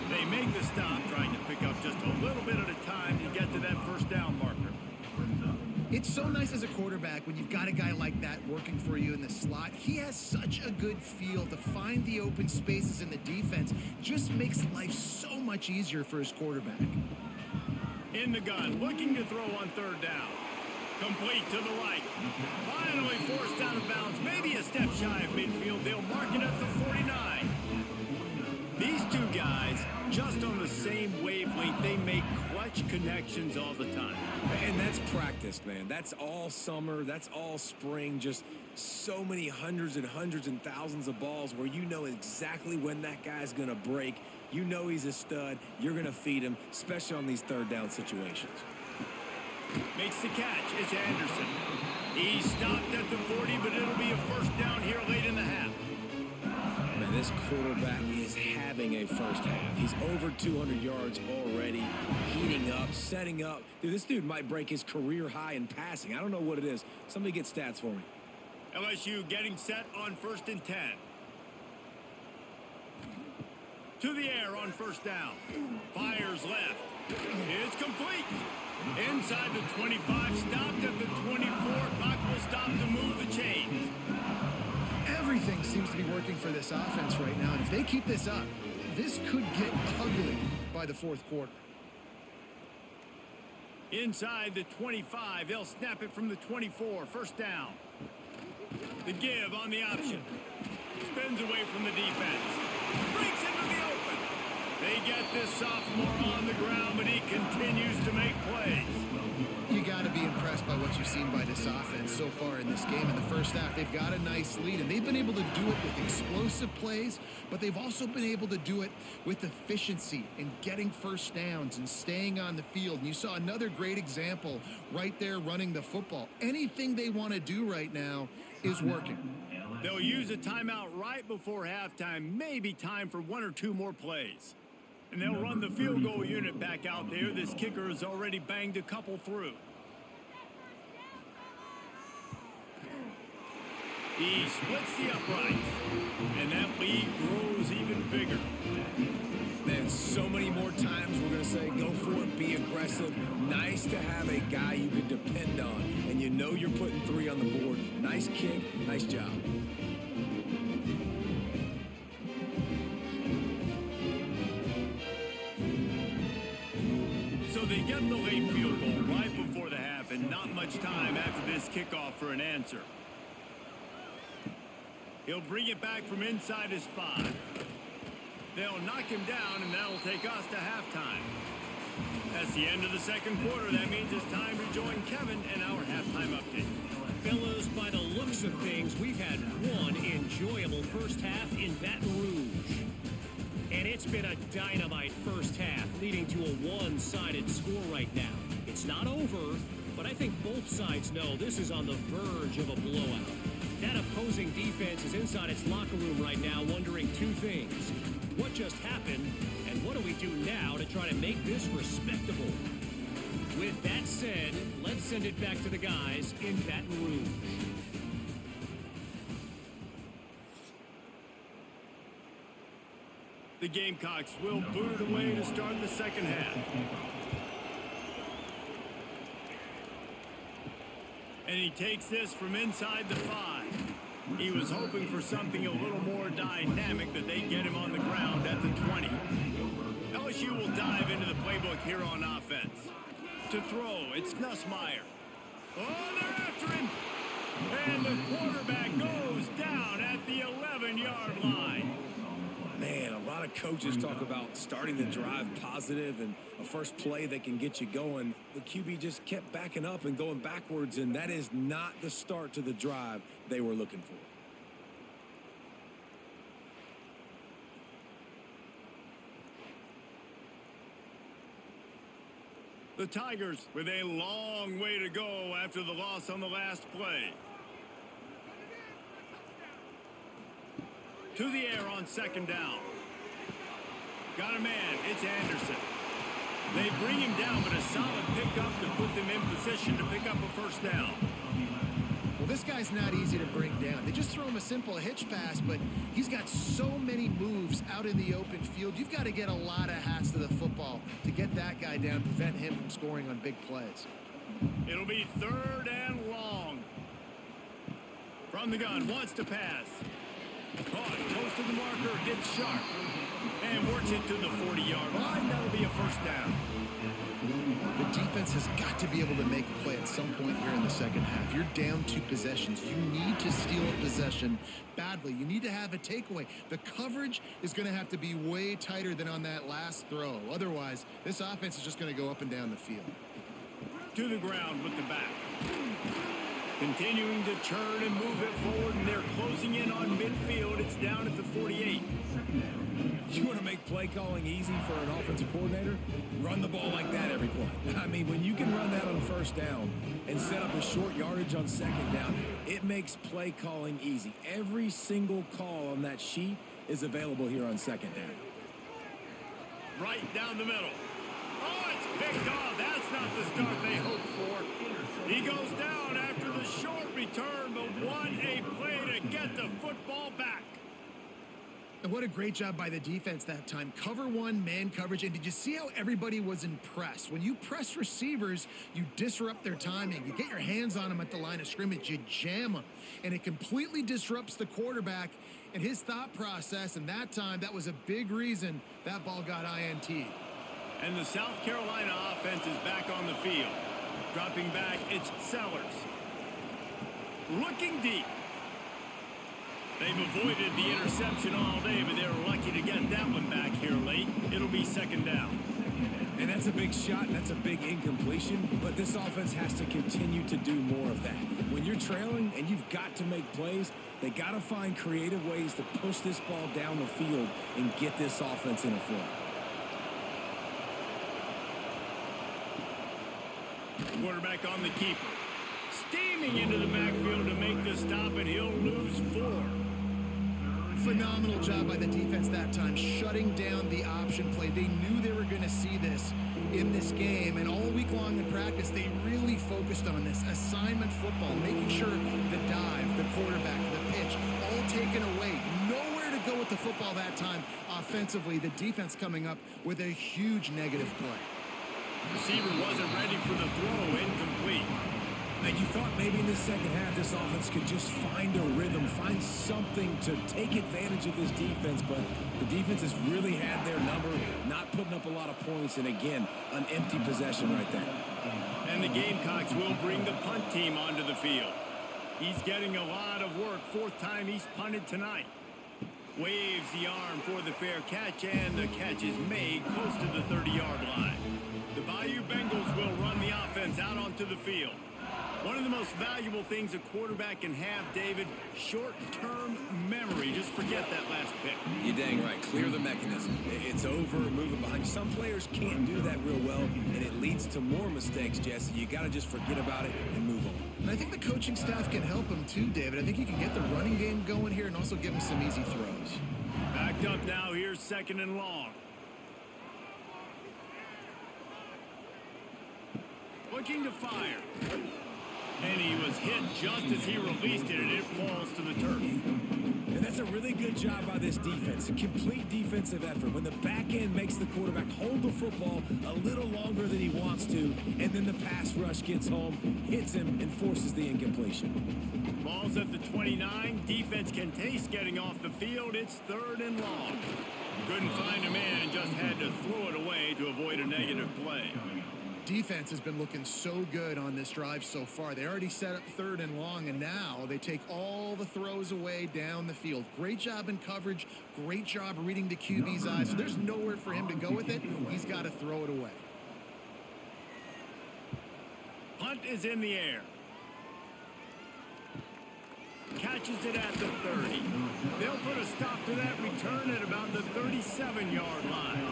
They make the stop, trying to pick up just a little bit at a time to get to that first down marker. It's so nice as a quarterback when you've got a guy like that working for you in the slot. He has such a good feel to find the open spaces in the defense. Just makes life so much easier for his quarterback. In the gun, looking to throw on third down. Complete to the right. Finally forced out of bounds. Maybe a step shy of midfield. They'll mark it at the 49. These two guys just on the same wavelength. They make clutch connections all the time. And that's practice, man. That's all summer. That's all spring. Just so many hundreds and thousands of balls where you know exactly when that guy's going to break. You know he's a stud. You're going to feed him, especially on these third down situations. Makes the catch. It's Anderson. He stopped at the 40, but it'll be a first down here late in the half. Man, this quarterback is having a first half. He's over 200 yards already, heating up, setting up. Dude, this dude might break his career high in passing. I don't know what it is. Somebody get stats for me. LSU getting set on 1st and 10. To the air on first down. Fires left. It's complete. Inside the 25, stopped at the 24. Clock will stop to move the chains. Everything seems to be working for this offense right now, and if they keep this up, this could get ugly by the fourth quarter. Inside the 25, they'll snap it from the 24. First down. The give on the option. Spins away from the defense. Breaks into the open. They get this sophomore on the ground, but he continues to make plays. You got to be impressed by what you've seen by this offense so far in this game. In the first half, they've got a nice lead, and they've been able to do it with explosive plays, but they've also been able to do it with efficiency and getting first downs and staying on the field. And you saw another great example right there running the football. Anything they want to do right now is working. They'll use a timeout right before halftime, maybe time for 1 or 2 more plays. And they'll run the field goal unit back out there. This kicker has already banged a couple through. He splits the uprights, and that lead grows even bigger. Man, so many more times we're going to say, go for it, be aggressive. Nice to have a guy you can depend on, and you know you're putting 3 on the board. Nice kick, nice job. So they get the late field goal right before the half, and not much time after this kickoff for an answer. He'll bring it back from inside his 5. They'll knock him down, and that'll take us to halftime. That's the end of the second quarter. That means it's time to join Kevin and our halftime update. Fellas, by the looks of things, we've had one enjoyable first half in Baton Rouge. And it's been a dynamite first half, leading to a one-sided score right now. It's not over, but I think both sides know this is on the verge of a blowout. That opposing defense is inside its locker room right now wondering 2 things. What just happened, and what do we do now to try to make this respectable? With that said, let's send it back to the guys in Baton Rouge. The Gamecocks will boot it away to start the second half. And he takes this from inside the 5. He was hoping for something a little more dynamic, but they get him on the ground at the 20. LSU will dive into the playbook here on offense. To throw, it's Nussmeier. Oh, they're after him! And the quarterback goes down at the 11-yard line. Man, a lot of coaches talk about starting the drive positive and a first play that can get you going. The QB just kept backing up and going backwards, and that is not the start to the drive they were looking for. The Tigers with a long way to go after the loss on the last play. To the air on second down. Got a man. It's Anderson. They bring him down, but a solid pickup to put them in position to pick up a first down. Well, this guy's not easy to bring down. They just throw him a simple hitch pass, but he's got so many moves out in the open field. You've got to get a lot of hats to the football to get that guy down, prevent him from scoring on big plays. It'll be 3rd and long. From the gun, wants to pass. Caught, close to the marker, gets sharp. And works it to the 40-yard line. That'll be a first down. The defense has got to be able to make a play at some point here in the second half. You're down 2 possessions. You need to steal a possession badly. You need to have a takeaway. The coverage is going to have to be way tighter than on that last throw. Otherwise, this offense is just going to go up and down the field. To the ground with the back. Continuing to churn and move it forward, and they're closing in on midfield. It's down at the 48. You want to make play calling easy for an offensive coordinator? Run the ball like that every play. I mean, when you can run that on first down and set up a short yardage on second down, it makes play calling easy. Every single call on that sheet is available here on second down. Right down the middle. Oh, it's picked off. That's not the start they hoped for. He goes down after the short return, but what a play to get the football back. And what a great job by the defense that time. Cover one, man coverage. And did you see how everybody was impressed? When you press receivers, you disrupt their timing. You get your hands on them at the line of scrimmage. You jam them. And it completely disrupts the quarterback and his thought process. And that time, that was a big reason that ball got INT'd. And the South Carolina offense is back on the field. Dropping back, it's Sellers. Looking deep. They've avoided the interception all day, but they're lucky to get that one back here late. It'll be second down. And that's a big shot, and that's a big incompletion, but this offense has to continue to do more of that. When you're trailing and you've got to make plays, they got to find creative ways to push this ball down the field and get this offense in a flow. Quarterback on the keeper. Steaming into the backfield to make the stop, and he'll lose 4. Phenomenal job by the defense that time, shutting down the option play. They knew they were going to see this in this game, and all week long in practice, they really focused on this. Assignment football, making sure the dive, the quarterback, the pitch, all taken away. Nowhere to go with the football that time offensively. The defense coming up with a huge negative play. Receiver wasn't ready for the throw, incomplete. And you thought maybe in the second half this offense could just find a rhythm, find something to take advantage of this defense, but the defense has really had their number, not putting up a lot of points, and again, an empty possession right there. And the Gamecocks will bring the punt team onto the field. He's getting a lot of work, 4th time he's punted tonight. Waves the arm for the fair catch, and the catch is made close to the 30-yard line. The Bayou Bengals will run the offense out onto the field. One of the most valuable things a quarterback can have, David, short-term memory. Just forget that last pick. You're dang right. Clear the mechanism. It's over, moving behind. Some players can't do that real well, and it leads to more mistakes, Jesse. You got to just forget about it and move on. And I think the coaching staff can help him too, David. I think he can get the running game going here and also give him some easy throws. Backed up now. Here's 2nd and long. Looking to fire. And he was hit just as he released it, and it falls to the turf. And that's a really good job by this defense. A complete defensive effort. When the back end makes the quarterback hold the football a little longer than he wants to, and then the pass rush gets home, hits him, and forces the incompletion. Ball's at the 29. Defense can taste getting off the field. It's 3rd and long. Couldn't find a man and just had to throw it away to avoid a negative play. Defense has been looking so good on this drive so far. They already set up 3rd and long, and now they take all the throws away down the field. Great job in coverage. Great job reading the QB's eyes. So there's nowhere for him to go with it. He's got to throw it away. Punt is in the air. Catches it at the 30. They'll put a stop to that return at about the 37-yard line.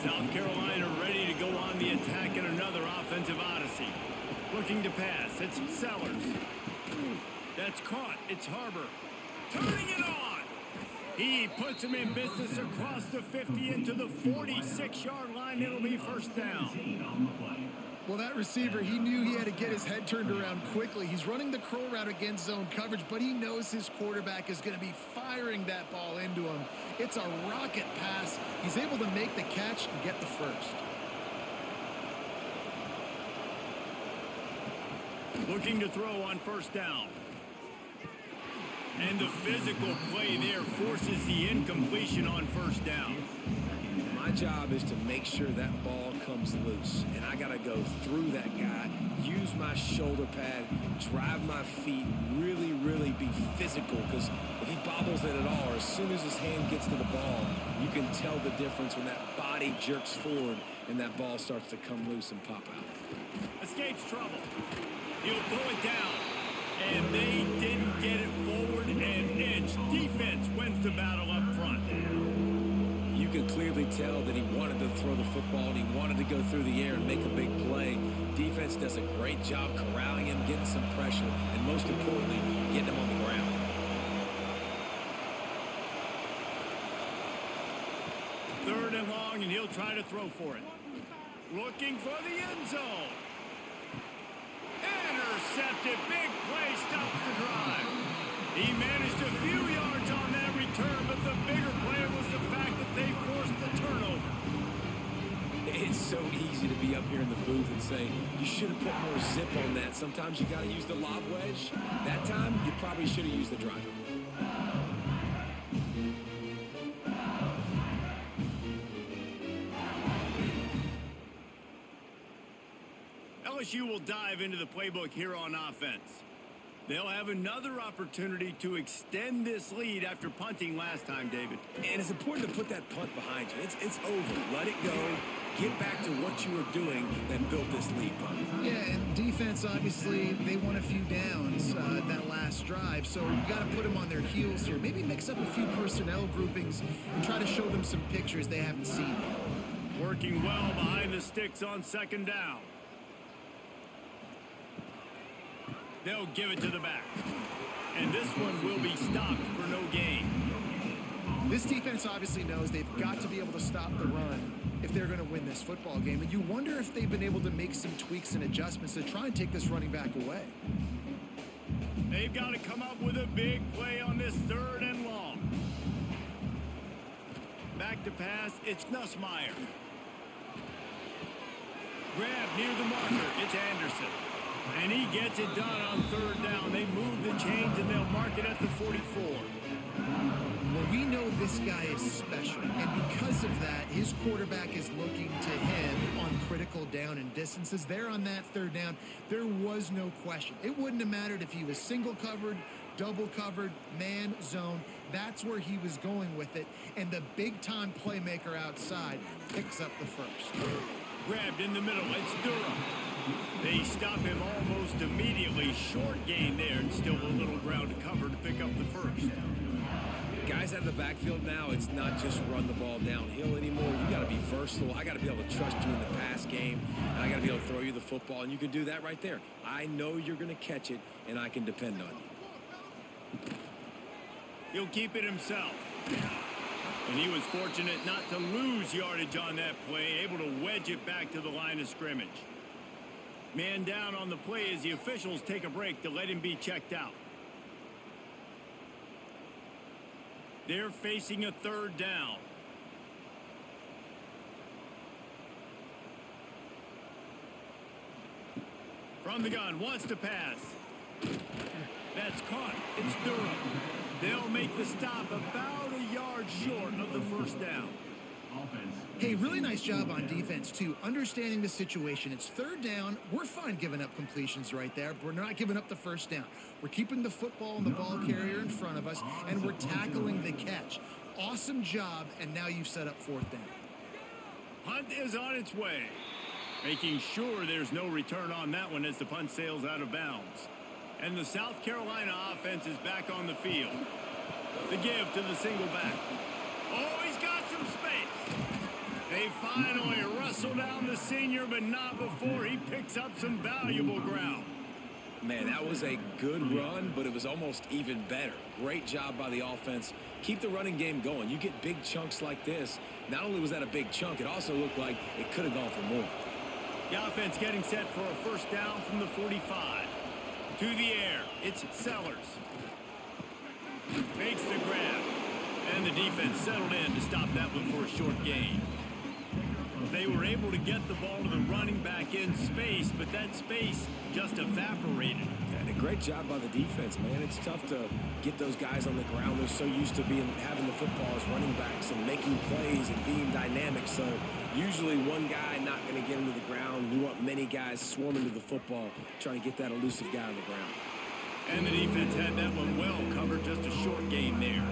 South Carolina ready to go on the attack in another offensive odyssey. Looking to pass. It's Sellers. That's caught. It's Harbor. Turning it on. He puts him in business across the 50 into the 46-yard line. It'll be first down. Well, that receiver, he knew he had to get his head turned around quickly. He's running the curl route against zone coverage, but he knows his quarterback is going to be firing that ball into him. It's a rocket pass. He's able to make the catch and get the first. Looking to throw on first down. And the physical play there forces the incompletion on first down. My job is to make sure that ball comes loose, and I got to go through that guy, use my shoulder pad, drive my feet, really, really be physical, because if he bobbles it at all, or as soon as his hand gets to the ball, you can tell the difference when that body jerks forward and that ball starts to come loose and pop out. Escapes trouble. He'll pull it down. And they didn't get it forward an inch. Defense wins the battle up front. You can clearly tell that he wanted to throw the football and he wanted to go through the air and make a big play. Defense does a great job corralling him, getting some pressure, and most importantly, getting him on the ground. Third and long, and he'll try to throw for it. Looking for the end zone. Intercepted. Big play. Stops the drive. He managed a few yards on that return, but the bigger play was the fact that they forced the turnover. It's so easy to be up here in the booth and say, you should have put more zip on that. Sometimes you got to use the lob wedge. That time, you probably should have used the driver. LSU will dive into the playbook here on offense. They'll have another opportunity to extend this lead after punting last time, David. And it's important to put that punt behind you. It's over. Let it go. Get back to what you were doing that built this lead, punt. Yeah, and defense, obviously, they won a few downs that last drive, so you got to put them on their heels here. Maybe mix up a few personnel groupings and try to show them some pictures they haven't seen. Working well behind the sticks on second down. They'll give it to the back. And this one will be stopped for no gain. This defense obviously knows they've got to be able to stop the run if they're going to win this football game. And you wonder if they've been able to make some tweaks and adjustments to try and take this running back away. They've got to come up with a big play on this third and long. Back to pass, it's Nussmeier. Grab near the marker, it's Anderson. And he gets it done on third down. They move the chains and they'll mark it at the 44. Well, we know this guy is special, and because of that, his quarterback is looking to him on critical down and distances. There on that third down, there was no question. It wouldn't have mattered if he was single covered, double covered, man, zone. That's where he was going with it, and the big-time playmaker outside picks up the first. Grabbed in the middle, it's Durham. They stop him almost immediately. Short gain there, and still a little ground to cover to pick up the first. Guys out of the backfield now, it's not just run the ball downhill anymore. You got to be versatile. I got to be able to trust you in the pass game, and I got to be able to throw you the football, and you can do that right there. I know you're going to catch it, and I can depend on you. He'll keep it himself. And he was fortunate not to lose yardage on that play, able to wedge it back to the line of scrimmage. Man down on the play as the officials take a break to let him be checked out. They're facing a third down. From the gun, wants to pass. That's caught. It's Durham. They'll make the stop about a yard short of the first down. Hey, really nice job on defense, too. Understanding the situation. It's third down. We're fine giving up completions right there. We're not giving up the first down. We're keeping the football and the ball carrier in front of us, and we're tackling the catch. Awesome job, and now you've set up fourth down. Punt is on its way. Making sure there's no return on that one as the punt sails out of bounds. And the South Carolina offense is back on the field. The give to the single back. Oh, he's got some space. They finally wrestle down the senior, but not before he picks up some valuable ground. Man, that was a good run, but it was almost even better. Great job by the offense. Keep the running game going. You get big chunks like this. Not only was that a big chunk, it also looked like it could have gone for more. The offense getting set for a first down from the 45. To the air, it's Sellers. Makes the grab. And the defense settled in to stop that one for a short gain. They were able to get the ball to the running back in space, but that space just evaporated. And a great job by the defense, man. It's tough to get those guys on the ground. They're so used to having the football as running backs and making plays and being dynamic. So usually one guy not going to get into the ground. You want many guys swarming to the football, trying to get that elusive guy on the ground. And the defense had that one well covered, just a short gain there.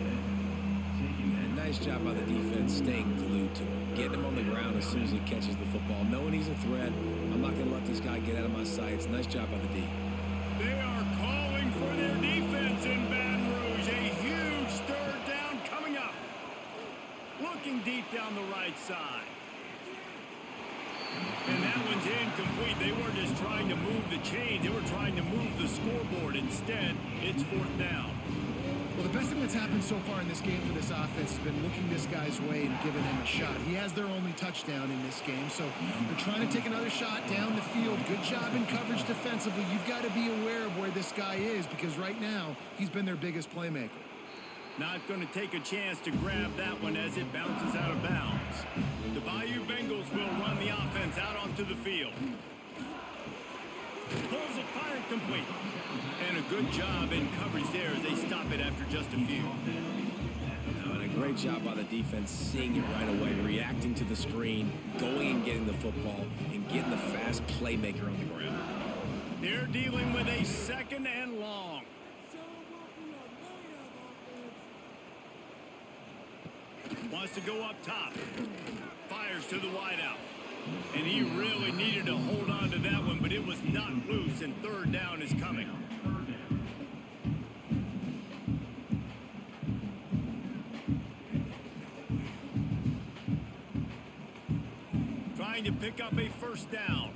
And nice job by the defense staying glued to him, getting him on the ground as soon as he catches the football, knowing he's a threat. I'm not going to let this guy get out of my sights. Nice job by the D. They are calling for their defense in Baton Rouge. A huge third down coming up. Looking deep down the right side. And that one's incomplete. They weren't just trying to move the chains. They were trying to move the scoreboard. Instead, it's fourth down. Well, the best thing that's happened so far in this game for this offense has been looking this guy's way and giving him a shot. He has their only touchdown in this game, so they're trying to take another shot down the field. Good job in coverage defensively. You've got to be aware of where this guy is because right now he's been their biggest playmaker. Not going to take a chance to grab that one as it bounces out of bounds. The Bayou Bengals will run the offense out onto the field. Pulls it, fired complete. And a good job in coverage there as they stop it after just a few. And a great job by the defense seeing it right away, reacting to the screen, going and getting the football, and getting the fast playmaker on the ground. They're dealing with a second and long. Wants to go up top. Fires to the wideout. And he really needed to hold on to that one, but it was not loose, and third down is coming. Trying to pick up a first down.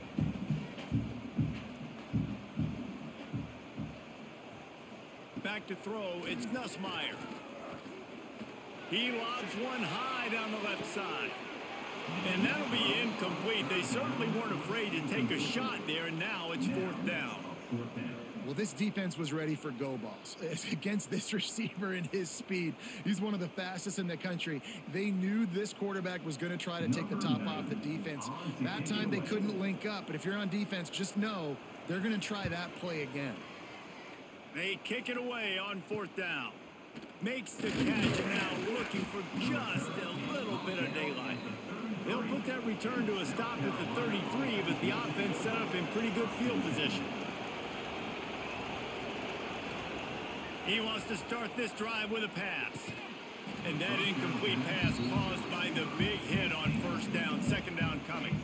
Back to throw, it's Nussmeier. He lobs one high down the left side. And that'll be incomplete. They certainly weren't afraid to take a shot there, and now it's fourth down. Well, this defense was ready for go balls against this receiver and his speed. He's one of the fastest in the country. They knew this quarterback was going to try to take the top off the defense. That time they couldn't link up, but if you're on defense, just know they're going to try that play again. They kick it away on fourth down. Makes the catch, and now looking for just a little bit of daylight. They'll put that return to a stop at the 33, but the offense set up in pretty good field position. He wants to start this drive with a pass. And that incomplete pass caused by the big hit on first down, second down coming.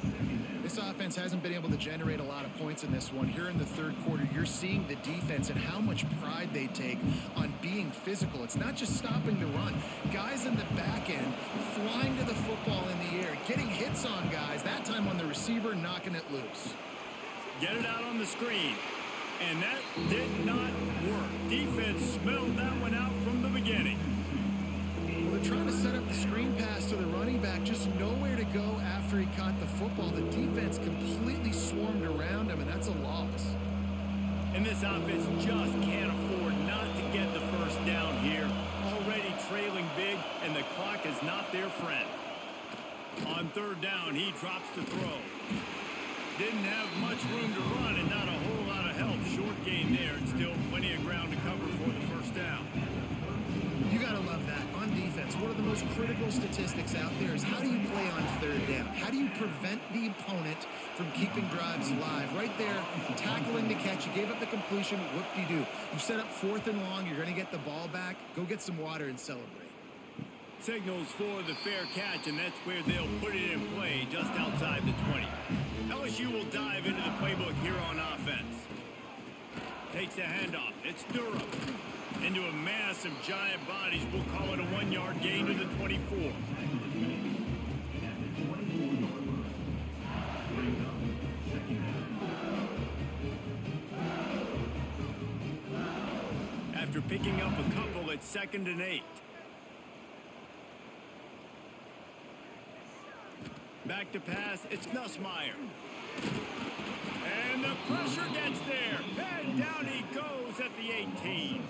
This offense hasn't been able to generate a lot of points in this one. Here in the third quarter, you're seeing the defense and how much pride they take on being physical. It's not just stopping the run. Guys in the back end flying to the football in the air, getting hits on guys, that time on the receiver, knocking it loose. Get it out on the screen. And that did not work. Defense smelled that one out from the beginning. Well, they're trying to set up the screen pass to the running back, just nowhere to go after he caught the football. The defense completely swarmed around him, and that's a loss. And this offense just can't afford not to get the first down here. Already trailing big, and the clock is not their friend. On third down, he drops the throw. Didn't have much room to run and not a whole lot of help. Short gain there, and still plenty of ground to cover for the first down. You got to love that. On defense, one of the most critical statistics out there is how do you play on third down? How do you prevent the opponent from keeping drives alive? Right there, tackling the catch. You gave up the completion. Whoop-de-doo. You set up fourth and long. You're going to get the ball back. Go get some water and celebrate. Signals for the fair catch, and that's where they'll put it in play, just outside the 20. LSU will dive into the playbook here on offense. Takes the handoff. It's Durham. Into a mass of giant bodies. We'll call it a 1-yard gain to the 24. After picking up a couple, it's 2nd and 8. Back to pass, it's Nussmeier. And the pressure gets there. And down he goes at the 18.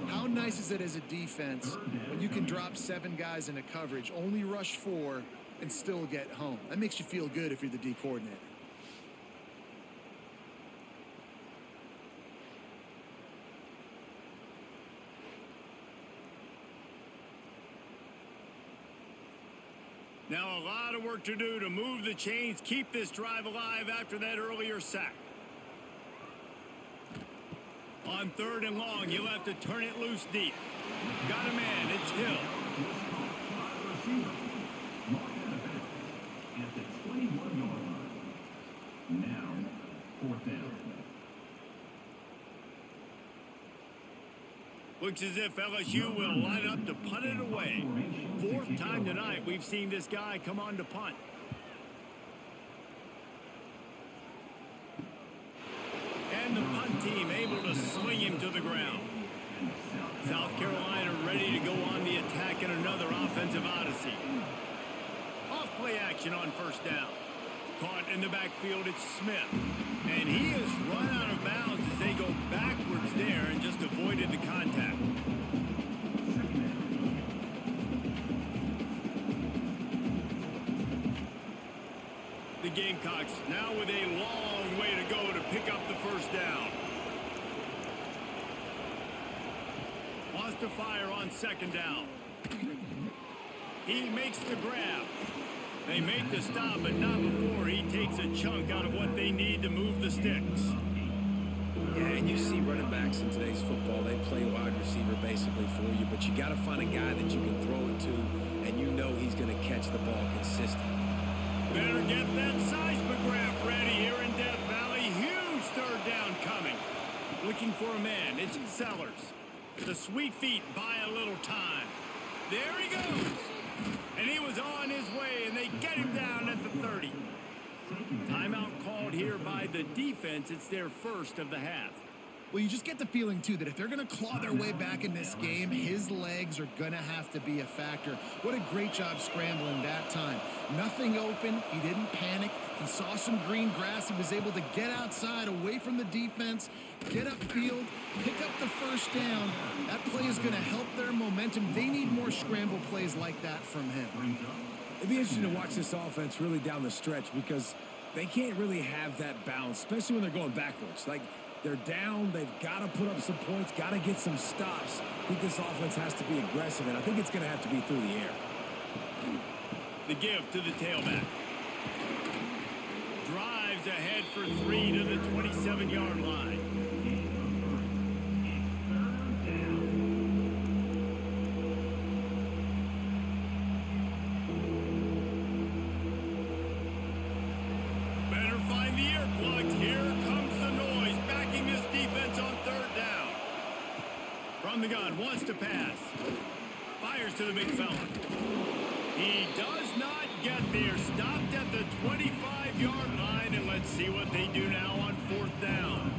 How nice is it as a defense when you can drop 7 guys into coverage, only rush 4, and still get home. That makes you feel good if you're the D coordinator. Now a lot of work to do to move the chains, keep this drive alive after that earlier sack. On 3rd and long, you'll have to turn it loose deep. Got a man, it's Hill. At the 21-yard line. Now, 4th down. Looks as if LSU will line up to punt it away. 4th time tonight we've seen this guy come on to punt. And the punt team able to swing him to the ground. South Carolina ready to go on the attack in another offensive odyssey. Off play action on 1st down. Caught in the backfield, it's Smith. And he is run out of bounds as they go backwards there and just avoided the contact. The Gamecocks now with a long way to go to pick up the 1st down. Wants to fire on 2nd down. He makes the grab. They make the stop, but not before he takes a chunk out of what they need to move the sticks. Yeah, and you see running backs in today's football, they play wide receiver basically for you, but you got to find a guy that you can throw it to, and you know he's going to catch the ball consistently. Better get that seismograph ready here in Death Valley. Huge 3rd down coming. Looking for a man, it's Sellers. The sweet feet buy a little time. There he goes. And he was on his way, and they get him down at the 30. Timeout called here by the defense. It's their 1st of the half. Well, you just get the feeling, too, that if they're going to claw their way back in this game, his legs are going to have to be a factor. What a great job scrambling that time. Nothing open. He didn't panic. He saw some green grass. He was able to get outside, away from the defense, get upfield, pick up the 1st down. That play is going to help their momentum. They need more scramble plays like that from him. It'd be interesting to watch this offense really down the stretch because they can't really have that balance, especially when they're going backwards. Like, they're down, they've got to put up some points, got to get some stops. I think this offense has to be aggressive, and I think it's going to have to be through the air. The give to the tailback. Drives ahead for 3 to the 27-yard line. Better find the earplugs. Here comes the noise, backing this defense on 3rd down. From the gun, wants to pass. Fires to the big fella. He does not get there. Stopped at the 25-yard line, and let's see what they do now on 4th down.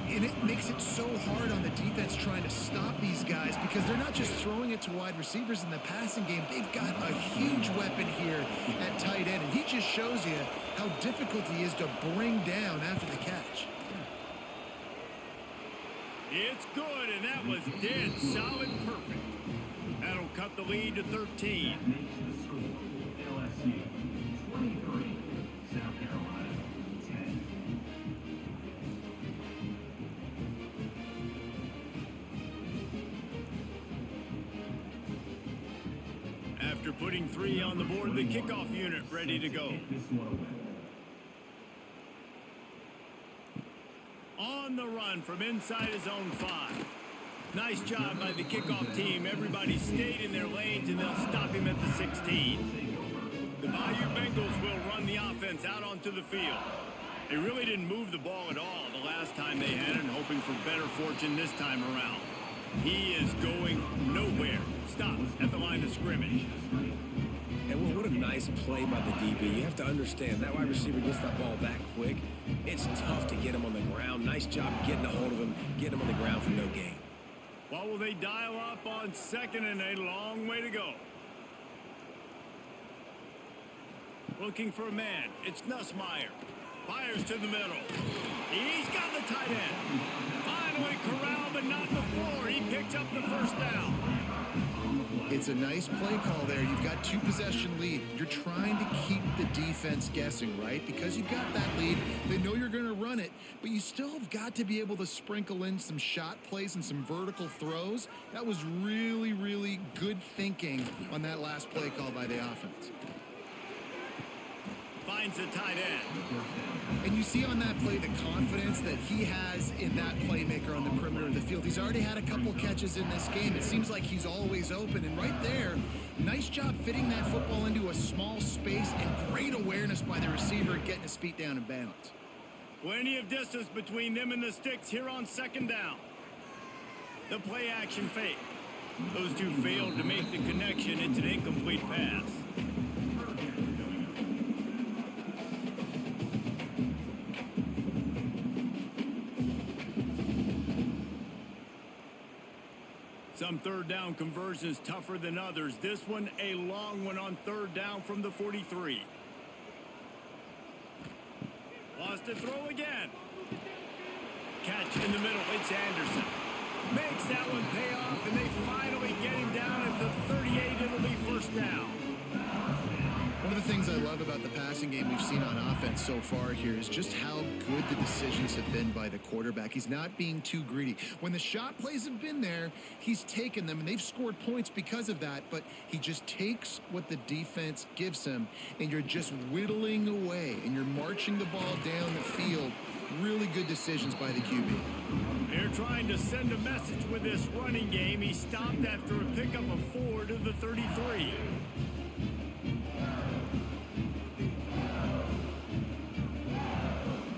And it makes it so hard on the defense trying to stop these guys because they're not just throwing it to wide receivers in the passing game. They've got a huge weapon here at tight end, and he just shows you how difficult he is to bring down after the catch. It's good, and that was dead solid perfect. That'll cut the lead to 13. Makes the score. LSU 23, South Carolina 10. After putting 3 on the board, the kickoff unit ready to go. This one away. On the run from inside his own 5. Nice job by the kickoff team. Everybody stayed in their lanes, and they'll stop him at the 16. The Bayou Bengals will run the offense out onto the field. They really didn't move the ball at all the last time they had it, and hoping for better fortune this time around. He is going nowhere. Stops at the line of scrimmage. And what a nice play by the DB. You have to understand, that wide receiver gets that ball that quick. It's tough to get him on the ground. Nice job getting a hold of him, getting him on the ground for no gain. What will they dial up on 2nd and a long way to go? Looking for a man. It's Nussmeier. Fires to the middle. He's got the tight end. Finally corralled, but not before. He picks up the 1st down. It's a nice play call there. You've got 2-possession lead. You're trying to keep the defense guessing, right? Because you've got that lead, they know you're going to run it, but you still have got to be able to sprinkle in some shot plays and some vertical throws. That was really, really good thinking on that last play call by the offense. Finds a tight end. And you see on that play the confidence that he has in that playmaker on the perimeter of the field. He's already had a couple catches in this game. It seems like he's always open. And right there, nice job fitting that football into a small space and great awareness by the receiver getting his feet down in bounds. Plenty of distance between them and the sticks here on second down. The play action fake. Those two failed to make the connection. It's an incomplete pass. Some third down conversions tougher than others. This one a long one on third down from the 43. Lost to throw again. Catch in the middle. It's Anderson. Makes that one pay off, and they finally get him down at the 38. It'll be first down. One of the things I love about the passing game we've seen on offense so far here is just how good the decisions have been by the quarterback. He's not being too greedy. When the shot plays have been there, he's taken them, and they've scored points because of that, but he just takes what the defense gives him, and you're just whittling away, and you're marching the ball down the field. Really good decisions by the QB. They're trying to send a message with this running game. He stopped after a pickup of 4 to the 33.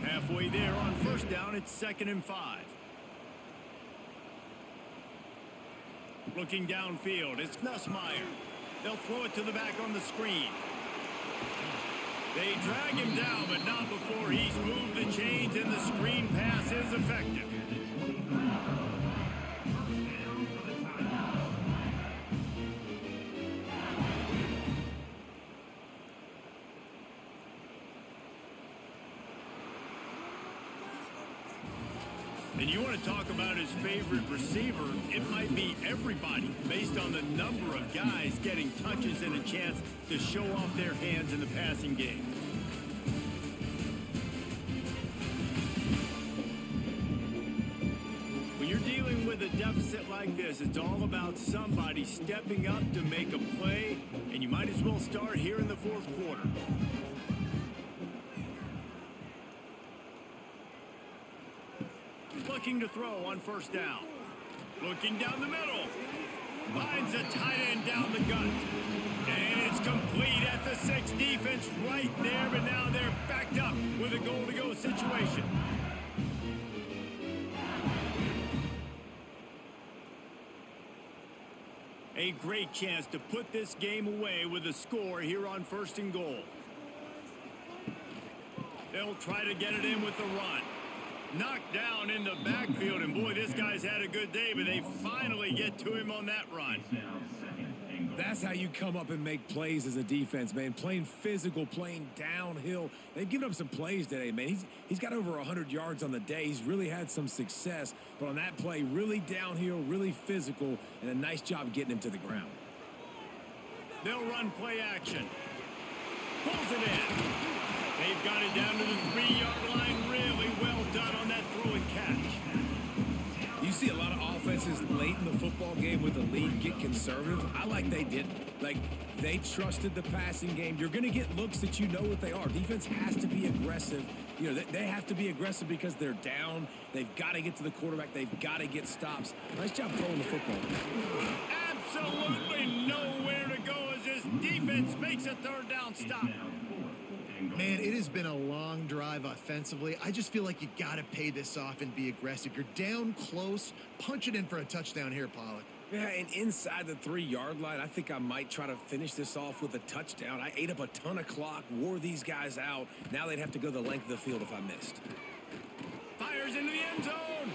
Halfway there on first down, it's 2nd and 5. Looking downfield, it's Nussmeier. They'll throw it to the back on the screen. They drag him down, but not before he's moved the chains, and the screen pass is effective. And you want to talk about his favorite receiver, it might be everybody based on the number of guys getting touches and a chance to show off their hands in the passing game. When you're dealing with a deficit like this, it's all about somebody stepping up to make a play, and you might as well start here in the fourth quarter. Looking to throw on first down. Looking down the middle. Finds a tight end down the gut. And it's complete at the 6. Defense right there, but now they're backed up with a goal-to-go situation. A great chance to put this game away with a score here on 1st and goal. They'll try to get it in with the run. Knocked down in the backfield, and boy, this guy's had a good day, but they finally get to him on that run. That's how you come up and make plays as a defense, man. Playing physical, playing downhill. They've given up some plays today, man. He's got over 100 yards on the day. He's really had some success, but on that play, really downhill, really physical, and a nice job getting him to the ground. They'll run play action. Pulls it in. They've got it down to the 3-yard line. Really well done on that throw and catch. You see a lot of offenses late in the football game with the lead get conservative. I like they didn't. Like, they trusted the passing game. You're going to get looks that you know what they are. Defense has to be aggressive. You know, they have to be aggressive because they're down. They've got to get to the quarterback. They've got to get stops. Nice job throwing the football. Absolutely nowhere to go as this defense makes a 3rd down stop. Man, it has been a long drive offensively. I just feel like you got to pay this off and be aggressive. You're down close. Punch it in for a touchdown here, Pollock. Yeah, and inside the 3-yard line, I think I might try to finish this off with a touchdown. I ate up a ton of clock, wore these guys out. Now they'd have to go the length of the field if I missed. Fires into the end zone.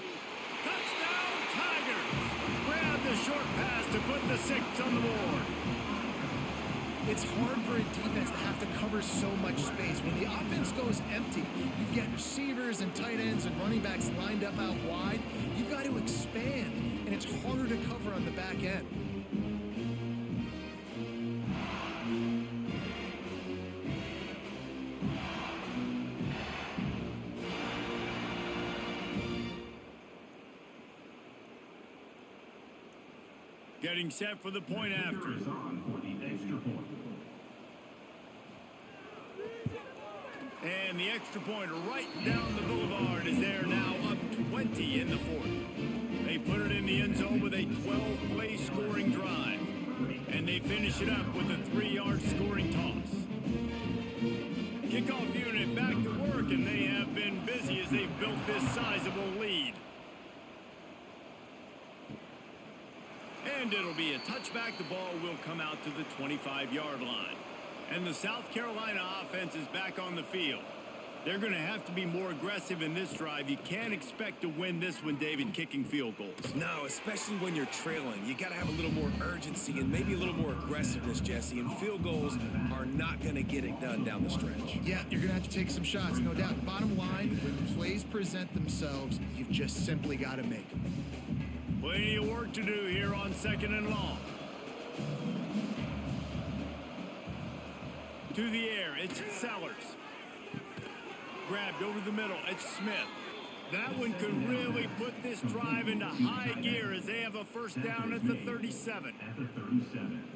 Touchdown, Tigers. Grab the short pass to put the 6 on the board. It's hard for a defense to have to cover so much space. When the offense goes empty, you get receivers and tight ends and running backs lined up out wide. You've got to expand, and it's harder to cover on the back end. Getting set for the point after. Is on for the extra point. And the extra point right down the boulevard is there now, up 20 in the fourth. They put it in the end zone with a 12-play scoring drive. And they finish it up with a 3-yard scoring toss. Kickoff unit back to work, and they have been busy as they've built this sizable lead. And it'll be a touchback. The ball will come out to the 25-yard line. And the South Carolina offense is back on the field. They're going to have to be more aggressive in this drive. You can't expect to win this one, David, kicking field goals. No, especially when you're trailing. You got to have a little more urgency and maybe a little more aggressiveness, Jesse. And field goals are not going to get it done down the stretch. Yeah, you're going to have to take some shots, no doubt. Bottom line, when plays present themselves, you've just simply got to make them. Plenty of work to do here on 2nd and long. To the air, it's Sellers. Grabbed over the middle, it's Smith. That one could really put this drive into high gear as they have a first down at the 37.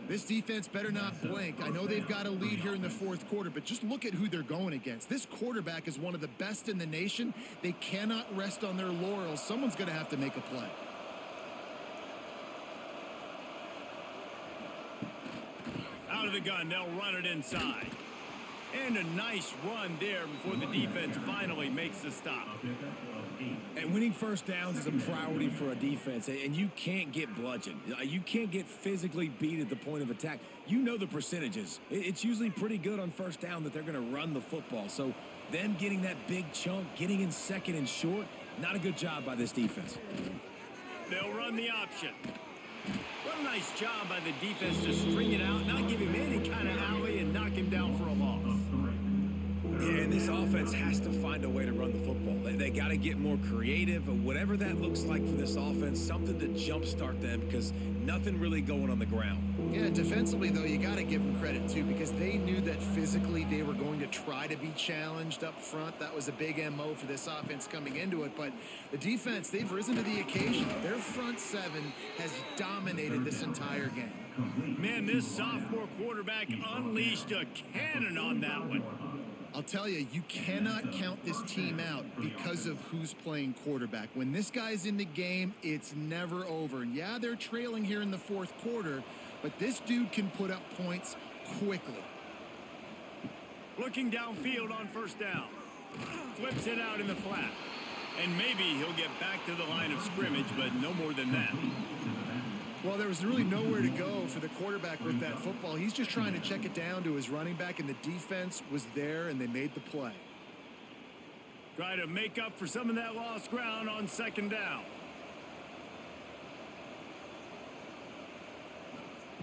This defense better not blink. I know they've got a lead here in the fourth quarter, but just look at who they're going against. This quarterback is one of the best in the nation. They cannot rest on their laurels. Someone's going to have to make a play. Out of the gun, they'll run it inside. And a nice run there before the defense finally makes the stop. And winning first downs is a priority for a defense, and you can't get bludgeoned. You can't get physically beat at the point of attack. You know the percentages. It's usually pretty good on first down that they're going to run the football. So them getting that big chunk, getting in second and short, not a good job by this defense. They'll run the option. What a nice job by the defense to string it out, not give him any kind of alley, and knock him down for a loss. Yeah, and this offense has to find a way to run the football. They got to get more creative, or whatever that looks like for this offense, something to jumpstart them, because nothing really going on the ground. Yeah, defensively, though, you got to give them credit, too, because they knew that physically they were going to try to be challenged up front. That was a big MO for this offense coming into it. But the defense, they've risen to the occasion. Their front seven has dominated this entire game. Man, this sophomore quarterback unleashed a cannon on that one. I'll tell you, you cannot count this team out because of who's playing quarterback. When this guy's in the game, it's never over. And yeah, they're trailing here in the fourth quarter, but this dude can put up points quickly. Looking downfield on first down. Flips it out in the flat. And maybe he'll get back to the line of scrimmage, but no more than that. Well, there was really nowhere to go for the quarterback with that football. He's just trying to check it down to his running back, and the defense was there, and they made the play. Try to make up for some of that lost ground on second down.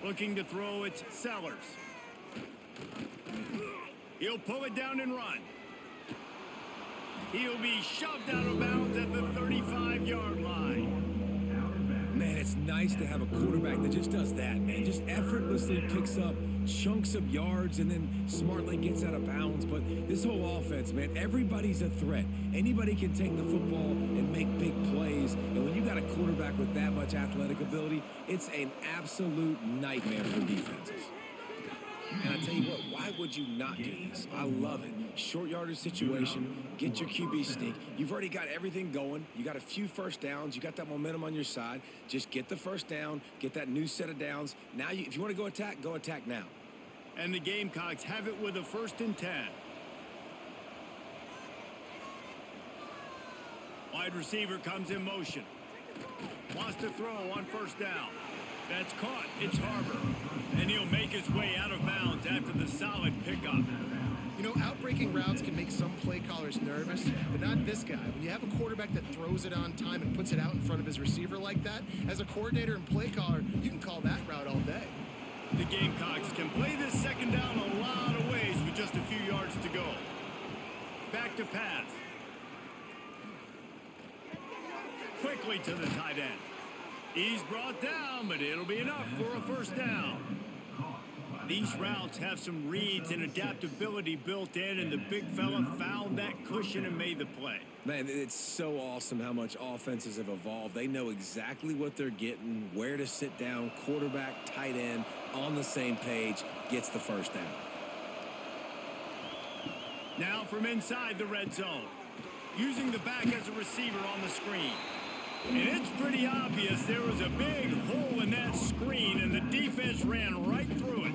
Looking to throw, it's Sellers. He'll pull it down and run. He'll be shoved out of bounds at the 35-yard line. Man, it's nice to have a quarterback that just does that, man. Just effortlessly picks up chunks of yards and then smartly gets out of bounds. But this whole offense, man, everybody's a threat. Anybody can take the football and make big plays. And when you got a quarterback with that much athletic ability, it's an absolute nightmare for defenses. And I tell you what, why would you not do this? I love it. Short yardage situation, get your QB sneak. You've already got everything going. You got a few first downs. You got that momentum on your side. Just get the first down, get that new set of downs. Now, if you want to go attack now. And the Gamecocks have it with a 1st and 10. Wide receiver comes in motion. Wants to throw on first down. That's caught. It's Harbor. And he'll make his way out of bounds after the solid pickup. You know, outbreaking routes can make some play callers nervous, but not this guy. When you have a quarterback that throws it on time and puts it out in front of his receiver like that, as a coordinator and play caller, you can call that route all day. The Gamecocks can play this second down a lot of ways with just a few yards to go. Back to pass. Quickly to the tight end. He's brought down, but it'll be enough for a first down. These routes have some reads and adaptability built in, and the big fella found that cushion and made the play. Man, it's so awesome how much offenses have evolved. They know exactly what they're getting, where to sit down, quarterback, tight end, on the same page, gets the first down. Now from inside the red zone, using the back as a receiver on the screen. And it's pretty obvious there was a big hole in that screen, and the defense ran right through it.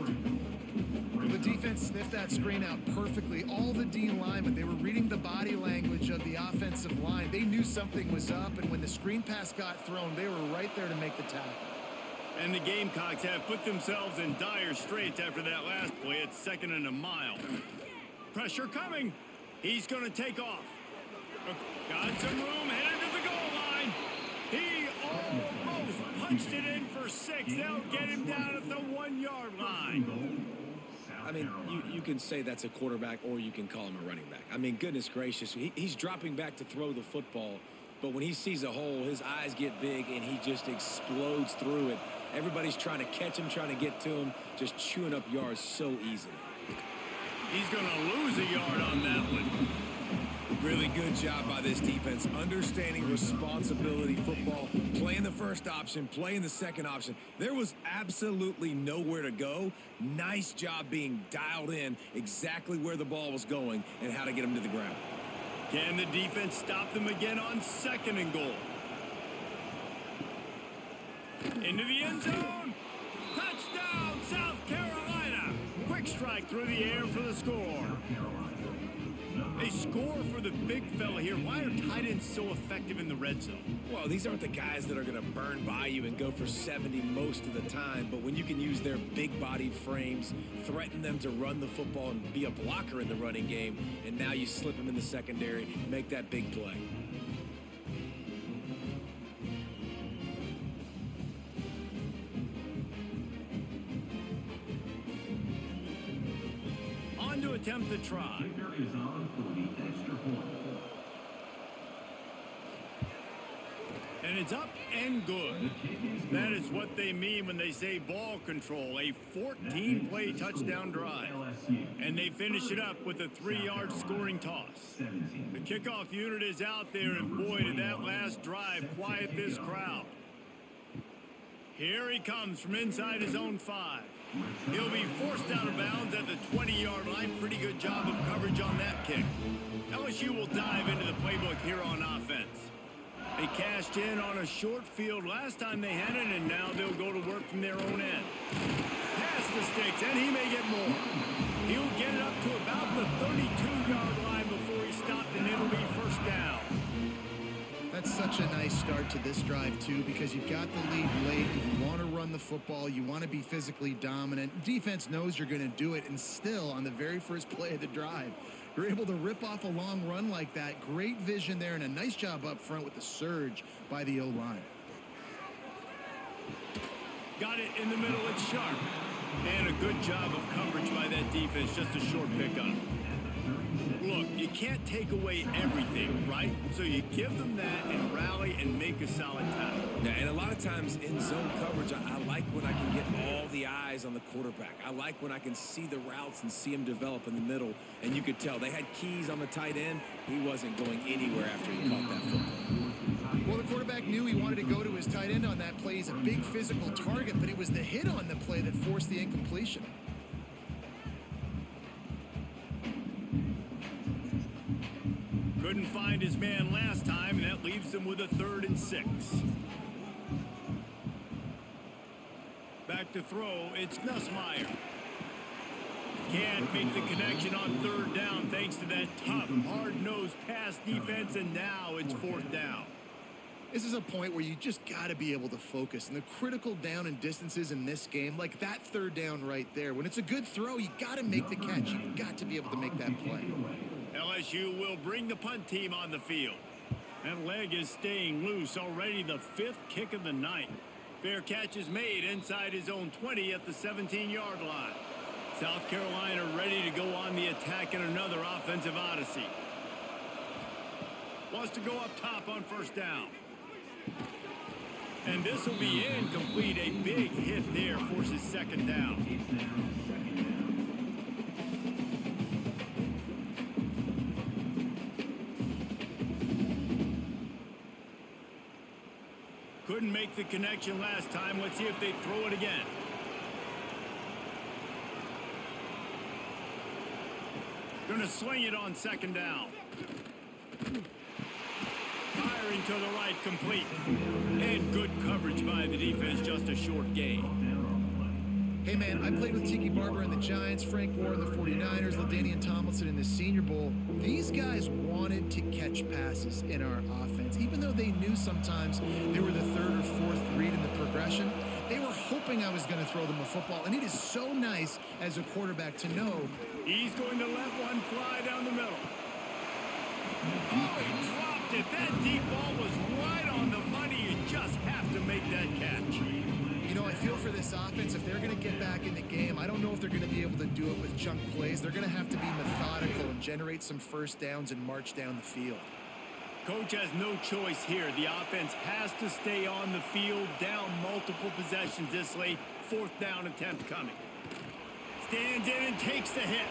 Well, the defense sniffed that screen out perfectly. All the D linemen, they were reading the body language of the offensive line. They knew something was up, and when the screen pass got thrown, they were right there to make the tackle. And the Gamecocks have put themselves in dire straits after that last play. It's 2nd and a mile. Pressure coming. He's going to take off. Got some room, headed to the goal line. He almost punched it in for 6. They'll get him down at the 1-yard line. I mean, you can say that's a quarterback or you can call him a running back. I mean, goodness gracious, he's dropping back to throw the football, but when he sees a hole, his eyes get big and he just explodes through it. Everybody's trying to catch him, trying to get to him, just chewing up yards so easily. He's going to lose a yard on that one. Really good job by this defense, understanding responsibility football, playing the first option, playing the second option. There was absolutely nowhere to go. Nice job being dialed in exactly where the ball was going and how to get him to the ground. Can the defense stop them again on 2nd and goal? Into the end zone. Touchdown, South Carolina. Quick strike through the air for the score. They score for the big fella here. Why are tight ends so effective in the red zone? Well, these aren't the guys that are going to burn by you and go for 70 most of the time, but when you can use their big-bodied frames, threaten them to run the football and be a blocker in the running game, and now you slip them in the secondary, make that big play. On to attempt the try. Kicker is on for the extra point. And it's up and good. That is what they mean when they say ball control. A 14-play touchdown drive. And they finish it up with a 3-yard scoring toss. The kickoff unit is out there, and boy, did that last drive quiet this crowd. Here he comes from inside his own 5. He'll be forced out of bounds at the 20-yard line. Pretty good job of coverage on that kick. LSU will dive into the playbook here on offense. They cashed in on a short field last time they had it, and now they'll go to work from their own end. Pass the sticks, and he may get more. He'll get it up to about the 32-yard line before he's stopped, and it'll be first down. That's such a nice start to this drive, too, because you've got the lead late. You want to run the football. You want to be physically dominant. Defense knows you're going to do it, and still, on the very first play of the drive, you're able to rip off a long run like that. Great vision there, and a nice job up front with the surge by the O-line. Got it in the middle. It's sharp. And a good job of coverage by that defense. Just a short pickup. Look, you can't take away everything, right? So you give them that and rally and make a solid tackle. Yeah, and a lot of times in zone coverage, I like when I can get all the eyes on the quarterback. I like when I can see the routes and see him develop in the middle. And you could tell they had keys on the tight end. He wasn't going anywhere after he caught that football. Well, the quarterback knew he wanted to go to his tight end on that play. He's a big physical target, but it was the hit on the play that forced the incompletion. Couldn't find his man last time, and that leaves him with a 3rd and 6. Back to throw, it's Nussmeier. Can't make the connection on 3rd down thanks to that tough, hard-nosed pass defense, and now it's 4th down. This is a point where you just got to be able to focus. And the critical down and distances in this game, like that 3rd down right there, when it's a good throw, you got to make the catch. You've got to be able to make that play. LSU will bring the punt team on the field. That leg is staying loose. Already the 5th kick of the night. Fair catch is made inside his own 20 at the 17-yard line. South Carolina ready to go on the attack in another offensive odyssey. Wants to go up top on 1st down. And this will be incomplete. A big hit there forces second down. It's now second down. Couldn't make the connection last time. Let's see if they throw it again. Gonna swing it on second down. Firing to the right, complete. And good coverage by the defense, just a short gain. Hey, man, I played with Tiki Barber and the Giants, Frank Gore and the 49ers, LaDainian Tomlinson in the Senior Bowl. These guys wanted to catch passes in our offense. Even though they knew sometimes they were the third or fourth read in the progression, they were hoping I was going to throw them a football. And it is so nice as a quarterback to know. He's going to let one fly down the middle. Oh, he dropped it. That deep ball was right on the money. You just have to make that catch. You know, I feel for this offense, if they're going to get back in the game, I don't know if they're going to be able to do it with chunk plays. They're going to have to be methodical and generate some first downs and march down the field. Coach has no choice here. The offense has to stay on the field, down multiple possessions this late. Fourth down attempt coming. Stands in and takes the hit.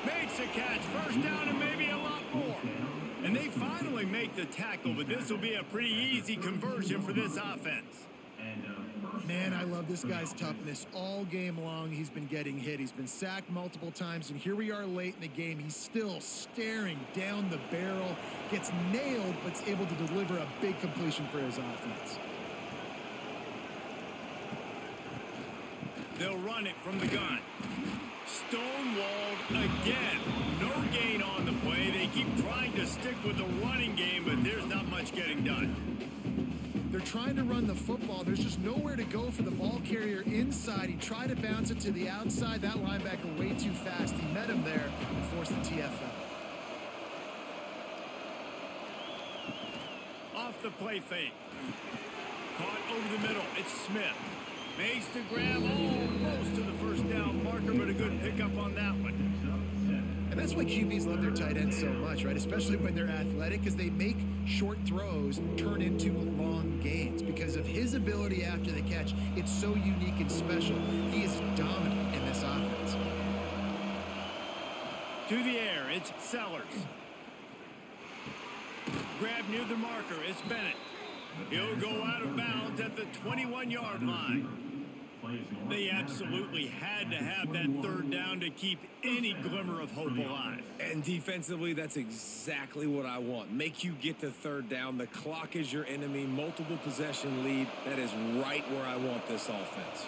Makes a catch. First down and maybe a lot more. And they finally make the tackle, but this will be a pretty easy conversion for this offense. Man, I love this guy's toughness. All game long, he's been getting hit. He's been sacked multiple times, and here we are late in the game. He's still staring down the barrel, gets nailed, but's able to deliver a big completion for his offense. They'll run it from the gun. Stonewalled again. No gain on the play. They keep trying to stick with the running game, but there's not much getting done. They're trying to run the football. There's just nowhere to go for the ball carrier inside. He tried to bounce it to the outside. That linebacker way too fast. He met him there and forced the TFL. Off the play fake. Caught over the middle. It's Smith. Makes the grab almost to the first down marker, but a good pickup on that one. And that's why QBs love their tight ends so much, right? Especially when they're athletic, because they make short throws turn into long gains. Because of his ability after the catch, it's so unique and special. He is dominant in this offense. To the air, it's Sellers. Grab near the marker, it's Bennett. He'll go out of bounds at the 21-yard line. They absolutely had to have that third down to keep any glimmer of hope alive. And defensively, that's exactly what I want. Make you get to third down. The clock is your enemy. Multiple possession lead. That is right where I want this offense.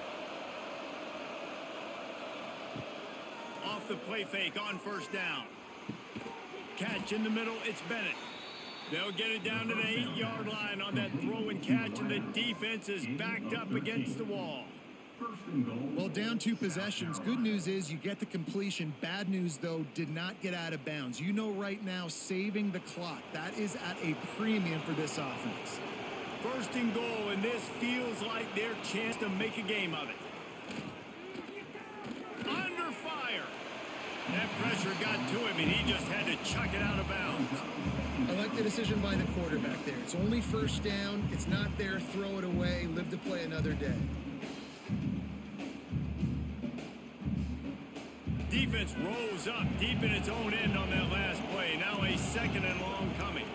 Off the play fake on first down. Catch in the middle, it's Bennett. They'll get it down to the 8-yard line on that throw and catch, and the defense is backed up against the wall. Well, down 2 possessions. Good news is you get the completion. Bad news, though, did not get out of bounds. You know right now, saving the clock, that is at a premium for this offense. First and goal, and this feels like their chance to make a game of it. Under fire. That pressure got to him, and he just had to chuck it out of bounds. I like the decision by the quarterback there. It's only first down. It's not there. Throw it away. Live to play another day. Defense rose up deep in its own end on that last play. Now a second and long coming.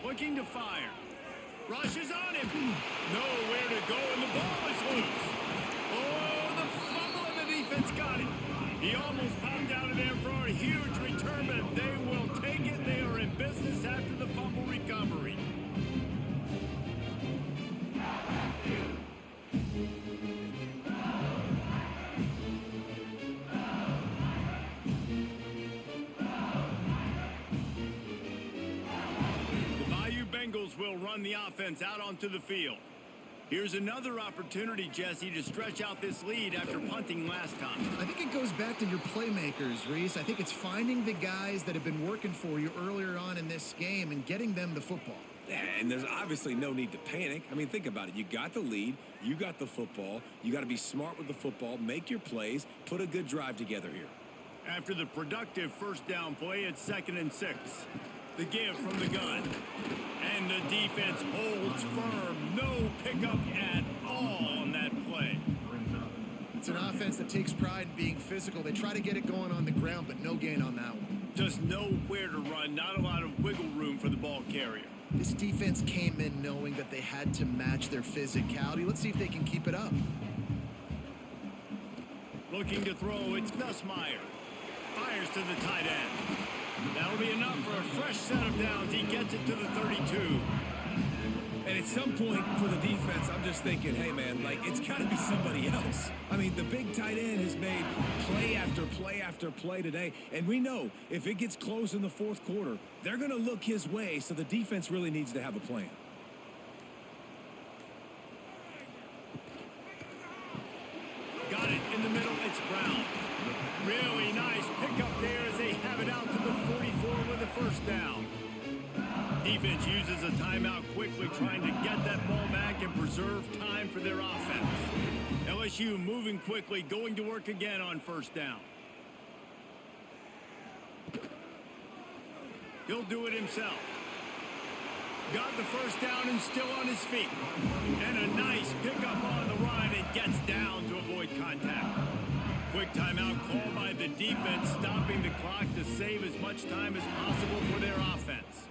Looking to fire. Rushes on him. Nowhere to go, and the ball is loose. Oh, the fumble, and the defense got it. He almost popped out of there for a huge return, but they will take it. They are in business after the fumble recovery. Will run the offense out onto the field. Here's another opportunity, Jesse, to stretch out this lead after punting last time. I think it goes back to your playmakers, Reese. I think it's finding the guys that have been working for you earlier on in this game and getting them the football. Yeah, and there's obviously no need to panic. I mean, think about it. You got the lead. You got the football. You got to be smart with the football. Make your plays. Put a good drive together here. After the productive first down play, it's 2nd and 6. The give from the gun. And the defense holds firm. No pickup at all on that play. It's an offense that takes pride in being physical. They try to get it going on the ground, but no gain on that one. Just nowhere to run. Not a lot of wiggle room for the ball carrier. This defense came in knowing that they had to match their physicality. Let's see if they can keep it up. Looking to throw, it's Nussmeier. Fires to the tight end. That'll be enough for a fresh set of downs. He gets it to the 32. And at some point for the defense, I'm just thinking, hey, man, like, it's got to be somebody else. I mean, the big tight end has made play after play after play today. And we know if it gets close in the fourth quarter, they're going to look his way, so the defense really needs to have a plan. Got it in the middle. It's Brown. Really nice pickup there as they have it out to the 44 with a first down. Defense uses a timeout quickly, trying to get that ball back and preserve time for their offense. LSU moving quickly, going to work again on first down. He'll do it himself. Got the first down and still on his feet. And a nice pickup on the run and gets down to avoid contact. Quick timeout call by the defense, stopping the clock to save as much time as possible for their offense.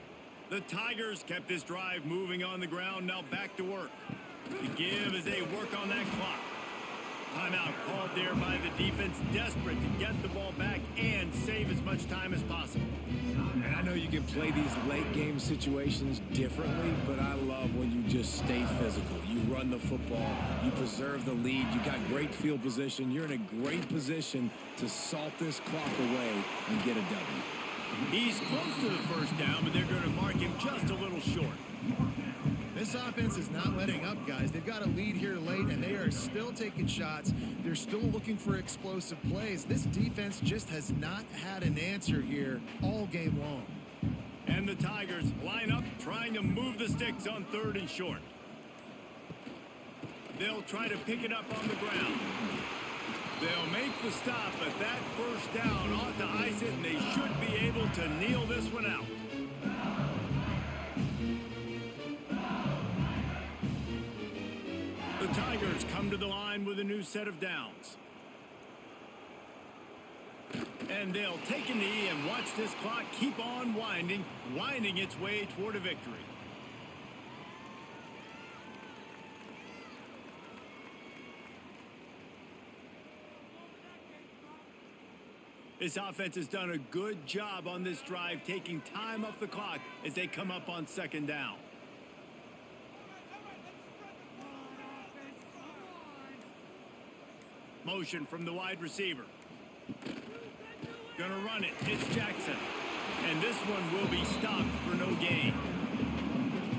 The Tigers kept this drive moving on the ground, now back to work. The give as they work on that clock. Timeout called there by the defense, desperate to get the ball back and save as much time as possible. And I know you can play these late game situations differently, but I love when you just stay physical. You run the football, you preserve the lead, you got great field position, you're in a great position to salt this clock away and get a W. He's close to the first down, but they're going to mark him just a little short. This offense is not letting up, guys. They've got a lead here late, and they are still taking shots. They're still looking for explosive plays. This defense just has not had an answer here all game long. And the Tigers line up, trying to move the sticks on third and short. They'll try to pick it up on the ground. They'll make the stop, but that first down ought to ice it, and they should be able to kneel this one out. The Tigers come to the line with a new set of downs. And they'll take a knee and watch this clock keep on winding its way toward a victory. This offense has done a good job on this drive, taking time off the clock as they come up on second down. Motion from the wide receiver. Gonna run it. It's Jackson. And this one will be stopped for no gain.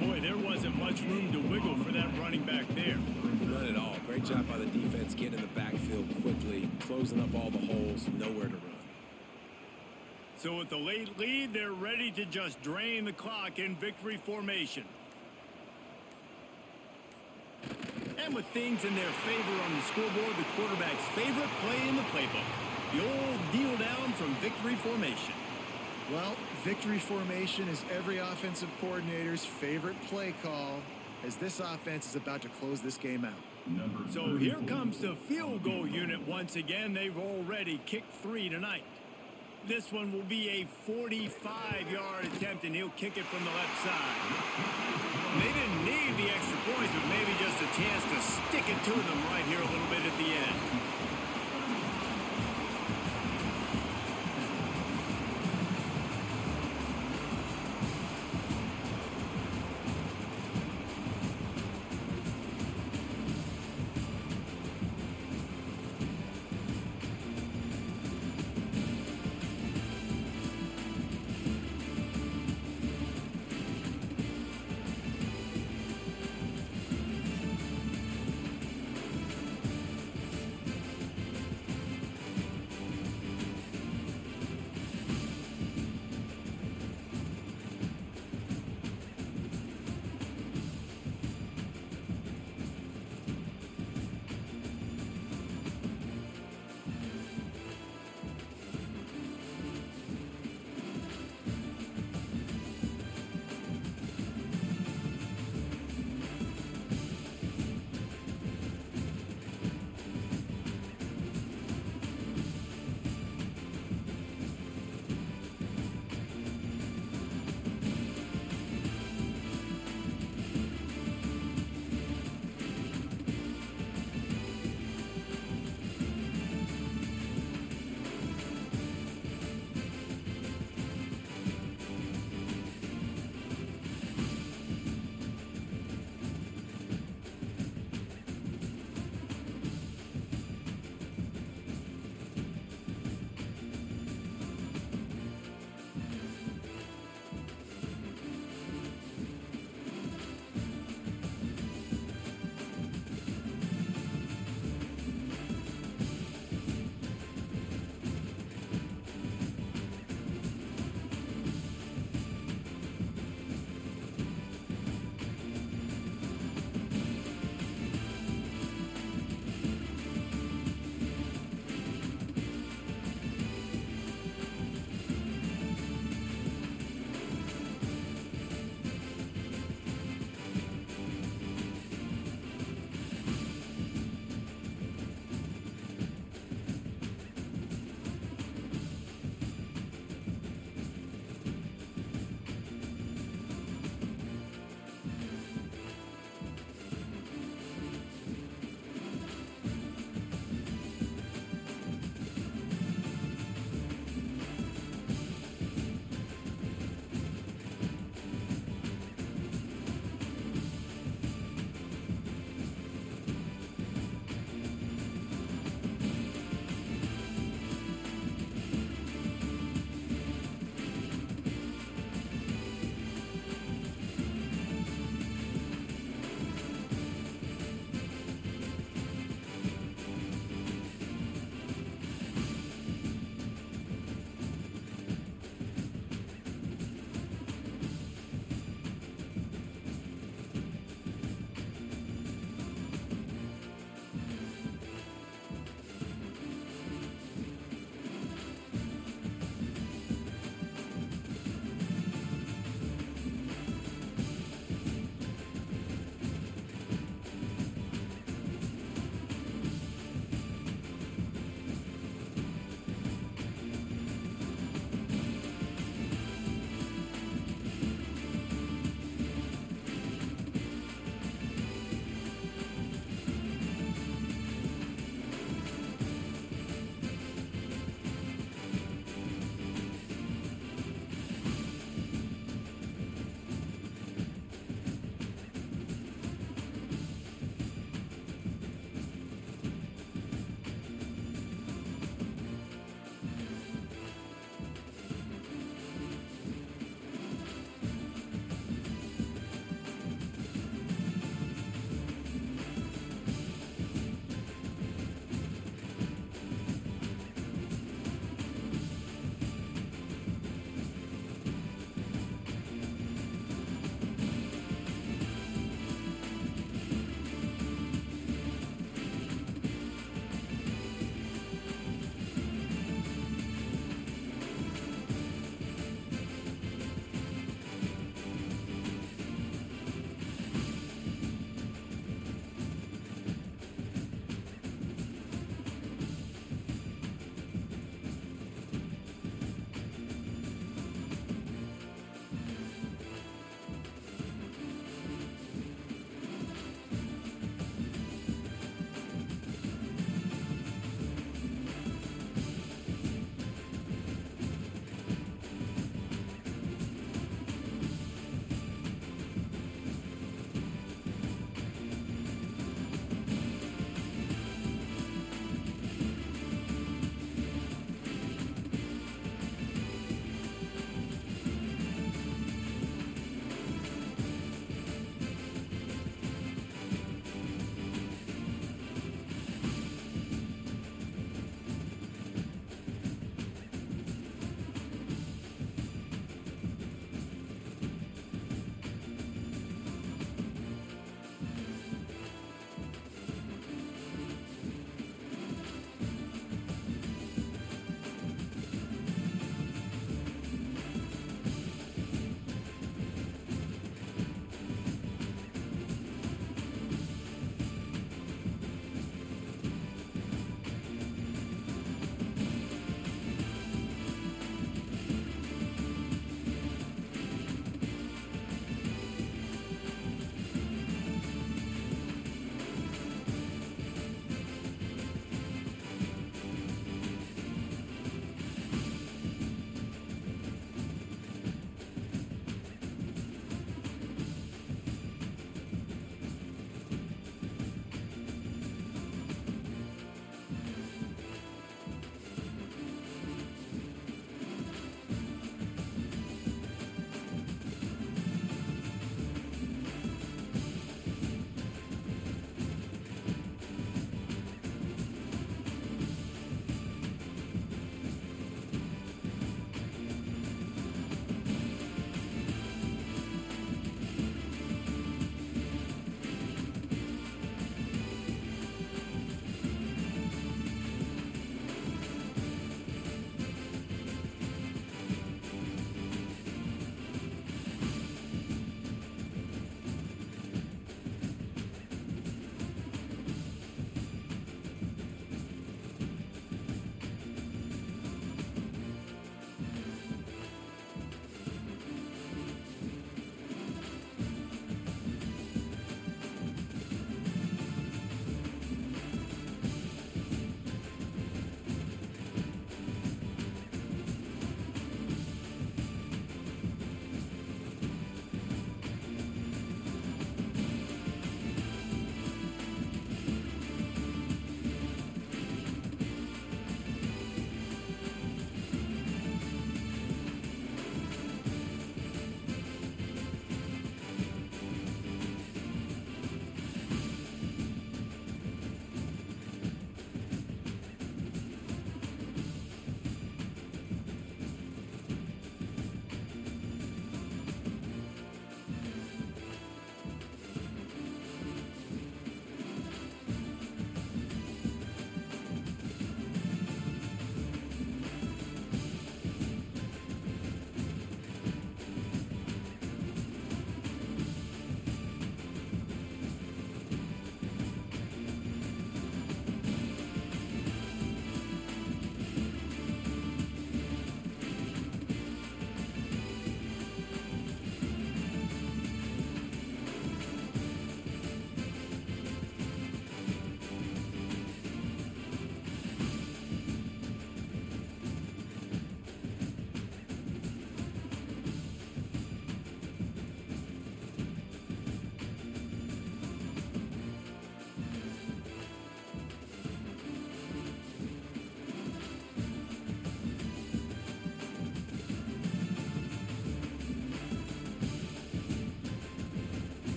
Boy, there wasn't much room to wiggle for that running back there. None at all. Great job by the defense getting in the backfield quickly, closing up all the holes, nowhere to run. So with the late lead, they're ready to just drain the clock in victory formation. And with things in their favor on the scoreboard, the quarterback's favorite play in the playbook. The old kneel down from victory formation. Well, victory formation is every offensive coordinator's favorite play call as this offense is about to close this game out. So here comes the field goal unit once again. They've already kicked 3 tonight. This one will be a 45-yard attempt, and he'll kick it from the left side. They didn't need the extra points, but maybe just a chance to stick it to them right here a little bit at the end.